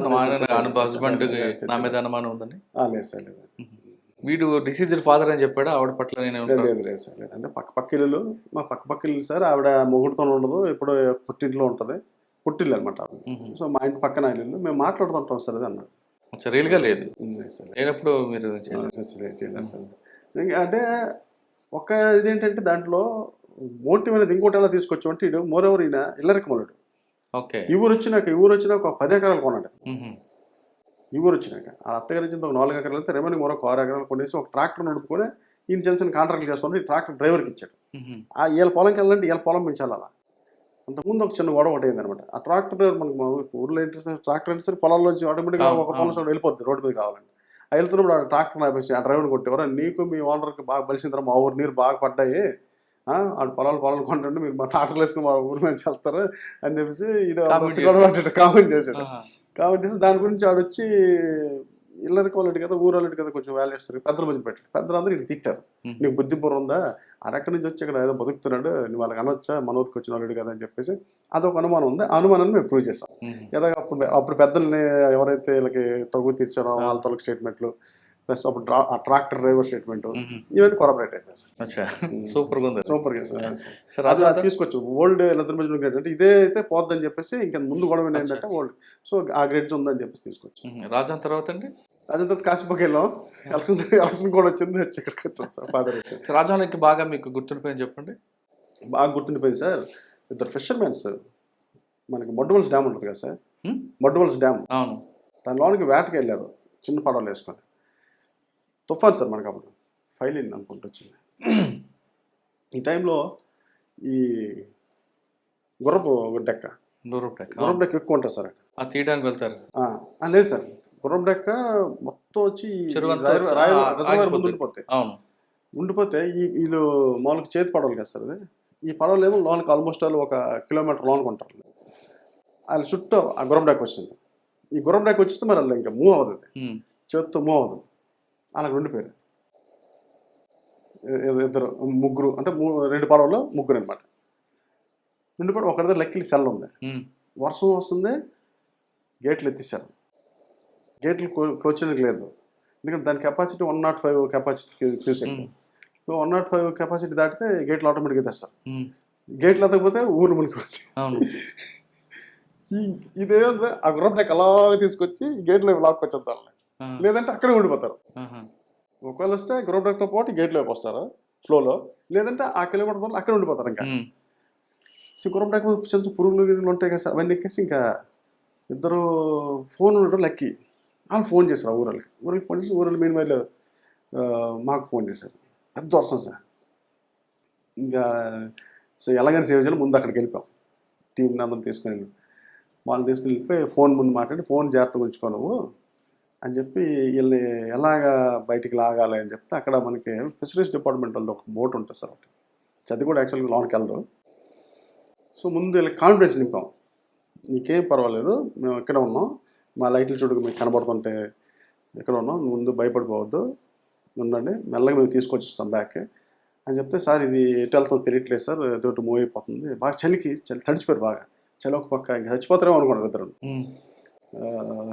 హస్బెండ్ నా మీద అనుమానం ఉందని? లేదు సార్, లేదు. వీడు డిసీజ్డ్ ఫాదర్ అని చెప్పాడు ఆవిడ పట్ల? లేదు సార్, లేదు. అంటే పక్క ఇల్లు మా పక్క ఇల్లు సార్, ఆవిడ మొగుడుతో ఉండదు, ఎప్పుడో పుట్టింట్లో ఉంటుంది, పుట్టిల్లు అనమాట. సో మా ఇంటి పక్కన ఇల్లు, మేము మాట్లాడుతుంటాం సార్ అది అన్నాడు. రియల్గా లేదు లేనప్పుడు మీరు చేయలేదు సార్. అంటే ఒక ఇదేంటంటే దాంట్లో మోటివ్ అనేది ఇంకోటి ఎలా తీసుకొచ్చామంటే ఇటు మోరెవర్ ఈయన ఇల్లరికమలుడు. ఓకే, ఈ ఊరు వచ్చినాక ఒక 10 ఎకరాలు కొన్నాడు. ఈ ఊరు వచ్చినాక ఆ అత్తగారి నుంచి ఒక 4 ఎకరాలు అయితే రెవెన్యూ మరొక 6 ఎకరాలు కొనేసి ఒక ట్రాక్టర్ నడుపుకొని ఈయన చిన్న కాంట్రాక్ట్లు చేస్తుంటే ఈ ట్రాక్టర్ డ్రైవర్కి ఇచ్చాడు. వీళ్ళ పొలంకి వెళ్ళాలంటే వీళ్ళ పొలం పెంచాలి. అలా అంతకుముందు ఒక చిన్న గొడవ ఒకటి అయిందనమాట. ఆ ట్రాక్టర్ డ్రైవర్ మనకు ఊర్లో ఏంటి ట్రాక్టర్ అంటే సరే పొలాల్లోంచి ఆటోమేటిక్గా ఒక పొలం వెళ్ళిపోద్ది రోడ్డు మీద కావాలండి. ఆ వెళ్తున్నప్పుడు ఆ ట్రాక్టర్ ఆపేసి ఆ డ్రైవర్ని కొట్టేవారు, నీకు మీ ఓనర్కి బాగా బలిసిన తర్వాత మా ఊరు నీరు బాగా పడ్డాయి, ఆడు పొలాలు కొంటుంటే మీరు మా ట్రాక్టర్లు వేసుకుని మా ఊరి మీద వెళ్తారు అని చెప్పేసి కామెంట్ చేశాడు. దాని గురించి ఆడొచ్చి ఇల్లరికి వాళ్ళటి కదా ఊరోళ్ళటి కదా కొంచెం వాల్యూ చేస్తారు, పెద్దల మధ్య పెట్టాడు. పెద్దలందరూ ఇటు తిట్టారు, నీకు బుద్ధి బుర్ర ఉందా, అక్కడి నుంచి వచ్చి ఇక్కడ ఏదో బతుకుతున్నాడు, నువ్వు వాళ్ళకి అనొచ్చా మన ఊరికి వచ్చిన వాళ్ళడు కదా అని చెప్పేసి అదొక అనుమానం ఉంది. ఆ అనుమానాన్ని మేము ప్రూవ్ చేస్తాం. ఏదో అప్పుడు పెద్దల్ని ఎవరైతే వీళ్ళకి తగు తీర్చారో వాళ్ళ తొలగ స్టేట్మెంట్లు ప్లస్ అప్పుడు ఆ ట్రాక్టర్ డ్రైవర్ స్టేట్మెంట్ ఇవన్నీ కొరాబరేట్ అయిపోయింది సార్. సూపర్గా సార్. అది తీసుకొచ్చు ఓల్డ్ ఇద్దరి మధ్య అంటే ఇదే అయితే పోద్దని చెప్పేసి ఇంకా ముందు గొడవ ఏంటంటే ఓల్డ్, సో ఆ గ్రేడ్స్ ఉందని చెప్పేసి తీసుకొచ్చు. రాజా తర్వాత అండి, రాజా తర్వాత కాశీపూర్కి వెళ్ళాం, ఎలక్షన్ కూడా వచ్చింది, వచ్చి ఇక్కడికి వచ్చాం సార్. ఫాదర్ వచ్చారు. రాజానికి బాగా మీకు గుర్తుండిపోయింది చెప్పండి. బాగా గుర్తుండిపోయింది సార్, 2 ఫిషర్మెన్స్ మనకి మడ్డువల్స్ డ్యామ్ ఉంటుంది కదా సార్, హ్మ్? మడ్డువల్స్ డ్యామ్, అవును. దాని లోనికి వేటకి వెళ్ళారు చిన్న పడవలు వేసుకొని. తుఫాన్ సార్ మనకు అప్పుడు ఫైలిన్ అనుకుంటూ వచ్చింది. ఈ టైంలో ఈ గుర్రపు డెక్క దూరపు డెక్క. గుర్రపు డెక్క ఎక్కువ ఉంటుంది సార్. అది తీయడానికి వెళ్తారు. లేదు సార్, గుర్రపు డెక్క మొత్తం వచ్చి చెరువంతా రిజర్వాయర్ ముందు ఆగిపోతాయి. ఉండిపోతాయి. అవును. ఉండిపోతే వీళ్ళు మామూలుగా చేతి పడవలు కదా సార్ అది. ఈ పడవలు ఏమో లోనికి ఆల్మోస్ట్ వాళ్ళు 1 కిలోమీటర్ లోనికి ఉంటారు. వాళ్ళ చుట్టూ ఆ గుర్రపు డెక్క వచ్చింది. ఈ గుర్రపు డెక్క వచ్చేస్తే మరి వాళ్ళు ఇంకా మూవ్ అవ్వదు, అది హ్మ్. చేతితో మూవ్ అవ్వదు. అలాగ ఉండిపోయారు ఇద్దరు ముగ్గురు, అంటే 2 పడవలు ముగ్గురు అనమాట. 2 పడవ ఒక దగ్గర లెక్కలు సెల్ ఉంది. హ్మ్. వర్షం వస్తుంది, గేట్లు ఎత్తిస్తారు. గేట్లు క్లోజ్ చేయడానికి లేదు, ఎందుకంటే దాని కెపాసిటీ 105 కెపాసిటీ క్యూసెక్. హ్మ్. 105 కెపాసిటీ దాటితే గేట్లు ఆటోమేటిక్గా తెస్తారు. హ్మ్. గేట్లు ఎత్తకపోతే ఊరు మునిగిపోతాయి. అవును. ఇదేంటే ఆ గుర్రపు డెక్క అలాగే తీసుకొచ్చి ఈ గేట్లో లాక్కొచ్చేద్దాం, ఆ. లేదంటే అక్కడే ఉండిపోతారు. ఆహా. ఒకవేళ వస్తే గుర్రపు డెక్కతో పాటు గేట్లో వైపు వస్తారు ఫ్లోలో, లేదంటే ఆ కిలోమీటర్ దూరం అక్కడే ఉండిపోతారు. ఇంకా హ్మ్. సో గుర్రపు డెక్క చిన్న పురుగులు గిరుగులు ఉంటాయి కదా సార్, అవన్నీ ఎక్కేసి ఇంకా ఇద్దరు ఫోన్ ఉండడం లక్కీ. వాళ్ళు ఫోన్ చేశారు ఆ ఊరికి ఫోన్ చేసి ఊరిలో మీరు మళ్ళీ మాకు ఫోన్ చేశారు. పెద్ద వర్షం సార్. ఇంకా సో ఎలాగైనా సేవ్ చేయాలి, ముందు అక్కడికి వెళ్ళిపోయాం. టీంని అందరం తీసుకొని వాళ్ళు తీసుకుని వెళ్ళిపోయి ఫోన్ ముందు మాట్లాడి, ఫోన్ జాగ్రత్తగా ఉంచుకో నువ్వు అని చెప్పి వీళ్ళని ఎలాగా బయటికి లాగాలి అని చెప్తే, అక్కడ మనకి ఫిషరీస్ డిపార్ట్మెంట్ వాళ్ళది ఒక బోట్ ఉంటుంది సార్, ఒకటి. అది కూడా యాక్చువల్గా లోనికి వెళ్దాం. సో ముందు వీళ్ళకి కాన్ఫిడెన్స్ నింపాం, నీకేం పర్వాలేదు, మేము ఇక్కడ ఉన్నాం, మా లైట్లు చూడకు మీకు కనబడుతుంటే ఎక్కడ ఉన్నాం, ముందు భయపడిపోవద్దు, ఉండండి, మెల్లగా మేము తీసుకొచ్చిస్తాం బ్యాక్ అని చెప్తే, సార్ ఇది ఎటు వెళ్తుందో తెలియట్లేదు సార్, ఎటు మూవ్ అయిపోతుంది, బాగా చలి తడిచిపోయారు, బాగా చలి, ఒక పక్క ఇంకా చచ్చిపోతారేమో అనుకున్నారు ఇద్దరు.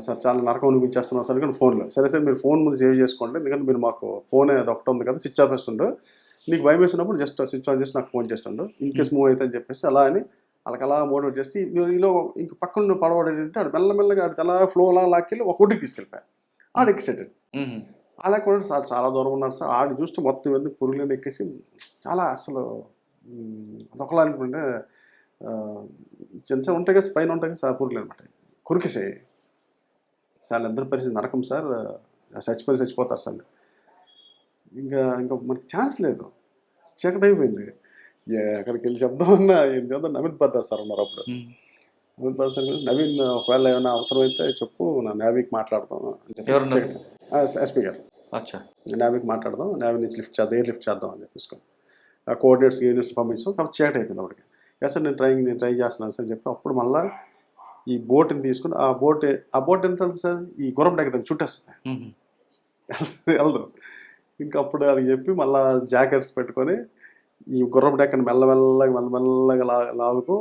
సార్ చాలా నరకం అనిపించేస్తున్నాం సార్, కానీ ఫోన్లో సరే సార్ మీరు ఫోన్ ముందు సేవ్ చేసుకోండి, ఎందుకంటే మీరు మాకు ఫోన్ అది ఒకటి ఉంది కదా, స్విచ్ ఆఫ్ వేస్తుండో, నీకు భయం వేసినప్పుడు జస్ట్ స్విచ్ ఆన్ చేసి నాకు ఫోన్ చేస్తుండో, ఇన్ కేస్ మూవ్ అయితే అని చెప్పేసి అలా అని వాళ్ళకి అలా మోటివేట్ చేసి, ఈలో ఇంక పక్కన పడవడంటే ఆడు మెల్లమెల్లగా ఆడితే అలా ఫ్లో అలా లాక్కెళ్ళి ఒక ఒడ్డుకి తీసుకెళ్ళిపోయాడు. ఆడు ఎక్సైటెడ్. అలా కూడా సార్ చాలా దూరం ఉన్నారు సార్, ఆడు చూస్తే మొత్తం ఇవన్నీ పురుగులను ఎక్కేసి చాలా అసలు అదొకలా అనుకుంటే చిన్న చిన్న ఉంటాయి కదా పైన ఉంటాయి కదా సార్ పురుగులు అనమాట, కురికిసాయి. చాలా ఇద్దరు పరిస్థితి నరకం సార్, చచ్చిపోతారు సార్. ఇంకా మనకి ఛాన్స్ లేదు, చీకటి అయిపోయింది. అక్కడికి వెళ్ళి చెప్దామన్నా ఏం చేద్దాం, నవీన్ పద్దార్ సార్ ఉన్నారు అప్పుడు. నవీన్ పద్దార్ సార్ నవీన్ ఒకవేళ ఏమైనా అవసరం అయితే చెప్పు, నా నేవీకి మాట్లాడతాం ఎస్పీ గారు, నేవీకి మాట్లాడదాం, నేవీ నుంచి లిఫ్ట్ చేద్దాం, ఎయిర్ లిఫ్ట్ చేద్దాం అని చెప్పేసుకొని ఆ కోఆర్డినేట్స్ పంపిస్తాం. కాబట్టి చీకటి అయిపోయింది అప్పటికి. సార్ నేను ట్రై చేస్తున్నాను సార్ అని చెప్పి అప్పుడు మళ్ళీ ఈ బోట్ని తీసుకుని ఆ బోట్ ఎంత వెళ్తుంది సార్, ఈ గుర్రపు డెక్క దాన్ని చుట్టేస్తుంది, వెళ్దాం. ఇంకా అప్పుడు అని చెప్పి మళ్ళీ జాకెట్స్ పెట్టుకొని ఈ గుర్రపు డెక్కని మెల్లమెల్లగా లాగుతూ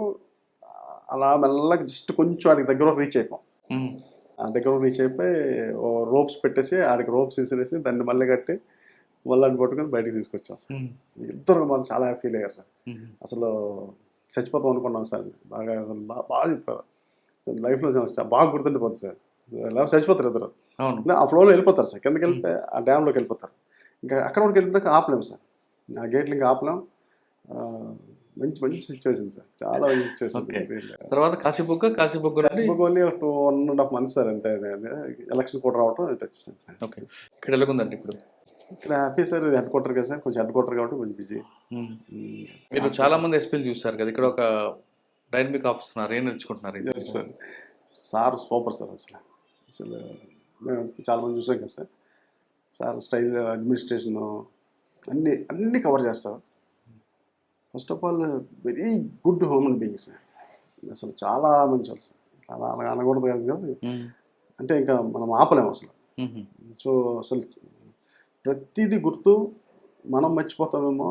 అలా మెల్లగా జస్ట్ కొంచెం ఆడికి దగ్గర రీచ్ అయిపోయాం. ఆ దగ్గర రీచ్ అయిపోయి రోప్స్ పెట్టేసి ఆడికి రోప్స్ వేసేసి దాన్ని మళ్ళీ కట్టి మళ్ళీ పట్టుకొని బయటకు తీసుకొచ్చాం సార్. ఇద్దరు మనం చాలా ఫీల్ అయ్యారు సార్, అసలు చచ్చిపోతాం అనుకున్నాం సార్, బాగా చెప్పారు సార్, లైఫ్లో బాగా గుర్తుండిపోతుంది సార్, ఎలా చచ్చిపోతారు ఇద్దరు, ఆ ఫ్లోలో వెళ్ళిపోతారు సార్, కిందకి వెళ్తే ఆ డ్యామ్లోకి వెళ్ళిపోతారు. ఇంకా అక్కడ వరకు వెళ్ళినాక ఆపలేము సార్, ఆ గేట్లు ఇంకా ఆపలేం. మంచి సిచ్యువేషన్ సార్, చాలా మంచి సిచ్యువేషన్. తర్వాత కాశీబుగ్గ 1.5 months సార్, అంతే. ఎలక్షన్ కూడా రావటం ఇటు వచ్చేసాను సార్. ఓకే, ఇక్కడ ఎలాగుందండి ఇప్పుడు? ఇక్కడ హ్యాపీ సార్, హెడ్ క్వార్టర్ కదా సార్, కొంచెం హెడ్ క్వార్టర్ కాబట్టి కొంచెం బిజీ. మీరు చాలా మంది ఎస్పీలు చూస్తారు కదా, ఇక్కడ ఒక డైనమిక్ ఆఫీసర్ ఏం నేర్చుకుంటున్నారు సార్? సార్ సూపర్ సార్, అసలు మేము చాలా మంది చూసాం కదా సార్, సార్ స్టైల్, అడ్మినిస్ట్రేషన్ అన్నీ కవర్ చేస్తారు. First of all very good human being sir, అసలు చాలా మంచి వాళ్ళు సార్, అలా అనకూడదు కదా, అంటే ఇంకా మనం ఆపలేము అసలు. సో అసలు ప్రతిదీ గుర్తు, మనం మర్చిపోతామేమో,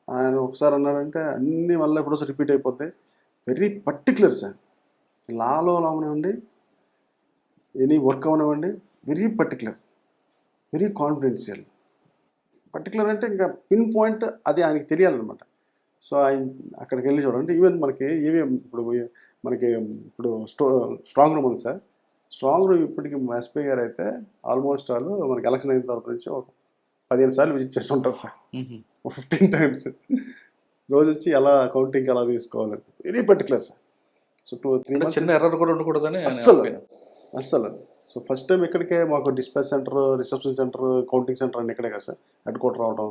ఆయన ఒకసారి అన్నాడంటే అన్నీ మళ్ళీ ఎప్పుడో రిపీట్ అయిపోతాయి. వెరీ పర్టికులర్ సార్, లాలో అవనివ్వండి, ఎనీ వర్క్ అవనివ్వండి, very particular, very confidential. Particular అంటే ఇంకా పిన్ పాయింట్ అది ఆయనకి తెలియాలన్నమాట. సో ఆయన అక్కడికి వెళ్ళి చూడండి, ఈవెన్ మనకి ఇప్పుడు స్ట్రాంగ్ రూమ్ ఉంది సార్, స్ట్రాంగ్ రూమ్ ఇప్పటికి ఎస్పీ గారు అయితే ఆల్మోస్ట్ వాళ్ళు మనకి ఎలక్షన్ అయిన తర్వాత నుంచి ఒక 15 సార్లు విజిట్ చేస్తూ ఉంటారు సార్, 15 times. రోజు వచ్చి ఎలా కౌంటింగ్ ఎలా తీసుకోవాలని వెరీ పర్టికులర్ సార్. సో 2-3 అంటే మంత్స్ చిన్న ఎర్రర్ కూడా ఉండకూడదని ఆయన అస్సలు opinion. అస్సలు. సో ఫస్ట్ టైం ఇక్కడికే మాకు dispatch centre, reception centre, counting centre అన్ని ఇక్కడే కదా సార్ హెడ్ క్వార్టర్ రావడం.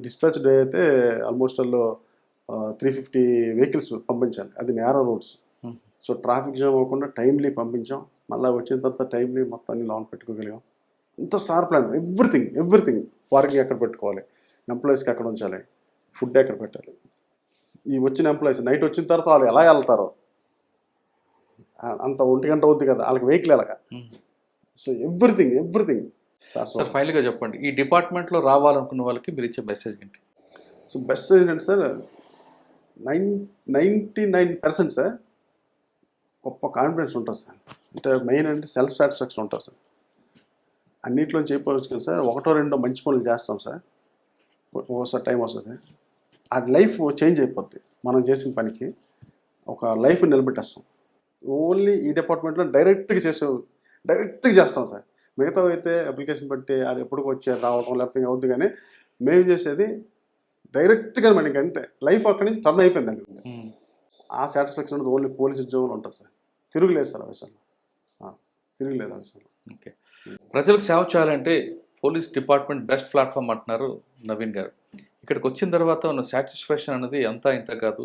డిస్పాచ్ డే అయితే ఆల్మోస్ట్ 350 వెహికల్స్ పంపించాలి. అది narrow roads. Hmm. So traffic jam అవ్వకుండా టైమ్లీ పంపించాం. మళ్ళీ వచ్చిన తర్వాత టైమ్లీ మొత్తం అన్ని లోన్ పెట్టుకోగలిగాం. ఇంత సార్ ప్లాన్ ఎవ్రీథింగ్ పార్కింగ్ ఎక్కడ పెట్టుకోవాలి, ఎంప్లాయీస్కి ఎక్కడ ఉంచాలి, ఫుడ్ ఎక్కడ పెట్టాలి, ఈ వచ్చిన ఎంప్లాయీస్ నైట్ వచ్చిన తర్వాత వాళ్ళు ఎలా వెళ్తారో, అంత 1 గంట అవుద్ది కదా వాళ్ళకి వెహికల్ ఎలాగా. Hmm. So everything sir. Sir ఫైనల్గా చెప్పండి, ఈ డిపార్ట్మెంట్లో రావాలనుకున్న వాళ్ళకి మీరు ఇచ్చే మెసేజ్ ఏంటి? సో బెస్ట్ ఏంటంటే సార్ 99% సార్ గొప్ప కాన్ఫిడెన్స్ ఉంటుంది సార్. అంటే మెయిన్ అంటే సెల్ఫ్ సాటిస్ఫాక్షన్ ఉంటుంది సార్. అన్నింటిలో చేయకపోవచ్చు కదా సార్, 1-2 మంచి పనులు చేస్తాం సార్. ఒకసారి టైం వస్తుంది, ఆ లైఫ్ చేంజ్ అయిపోద్ది. మనం చేసిన పనికి ఒక లైఫ్ నిలబెట్టేస్తాం. ఓన్లీ ఈ డిపార్ట్మెంట్లో డైరెక్ట్గా చేస్తాం సార్. మిగతా అయితే అప్లికేషన్ పెట్టి అది ఎప్పటికి వచ్చే రావడం లేకపోతే అవుద్ది, కానీ మేము చేసేది డైరెక్ట్గా మనకి అంటే లైఫ్ అక్కడి నుంచి టర్న్ అయిపోయిందండి. ఆ సాటిస్ఫాక్షన్ అనేది ఓన్లీ పోలీస్ ఉద్యోగులు ఉంటుంది సార్. తిరుగులేదు సార్ ఆ విషయంలో, తిరుగులేదు ఆ విషయంలో. ఓకే, ప్రజలకు సేవ చేయాలంటే పోలీస్ డిపార్ట్మెంట్ బెస్ట్ ప్లాట్ఫామ్ అంటున్నారు నవీన్ గారు. ఇక్కడికి వచ్చిన తర్వాత ఉన్న సాటిస్ఫాక్షన్ అనేది అంతా ఇంత కాదు.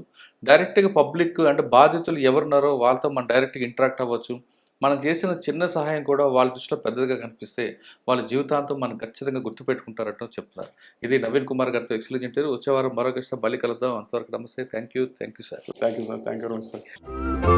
డైరెక్ట్గా పబ్లిక్ అంటే బాధితులు ఎవరున్నారో వాళ్ళతో మనం డైరెక్ట్గా ఇంటరాక్ట్ అవ్వచ్చు. మనం చేసిన చిన్న సహాయం కూడా వాళ్ళ దృష్టిలో పెద్దదిగా కనిపిస్తే వాళ్ళ జీవితాంతం మనం ఖచ్చితంగా గుర్తుపెట్టుకుంటారట చెప్తున్నారు. ఇది నవీన్ కుమార్ గారితో ఎక్సలెంట్ ఇంటర్వ్యూ. వచ్చే వారం మరొక బలి కలుద్దాం. అంతవరకు నమస్తే. Thank you sir. Thank you very much sir.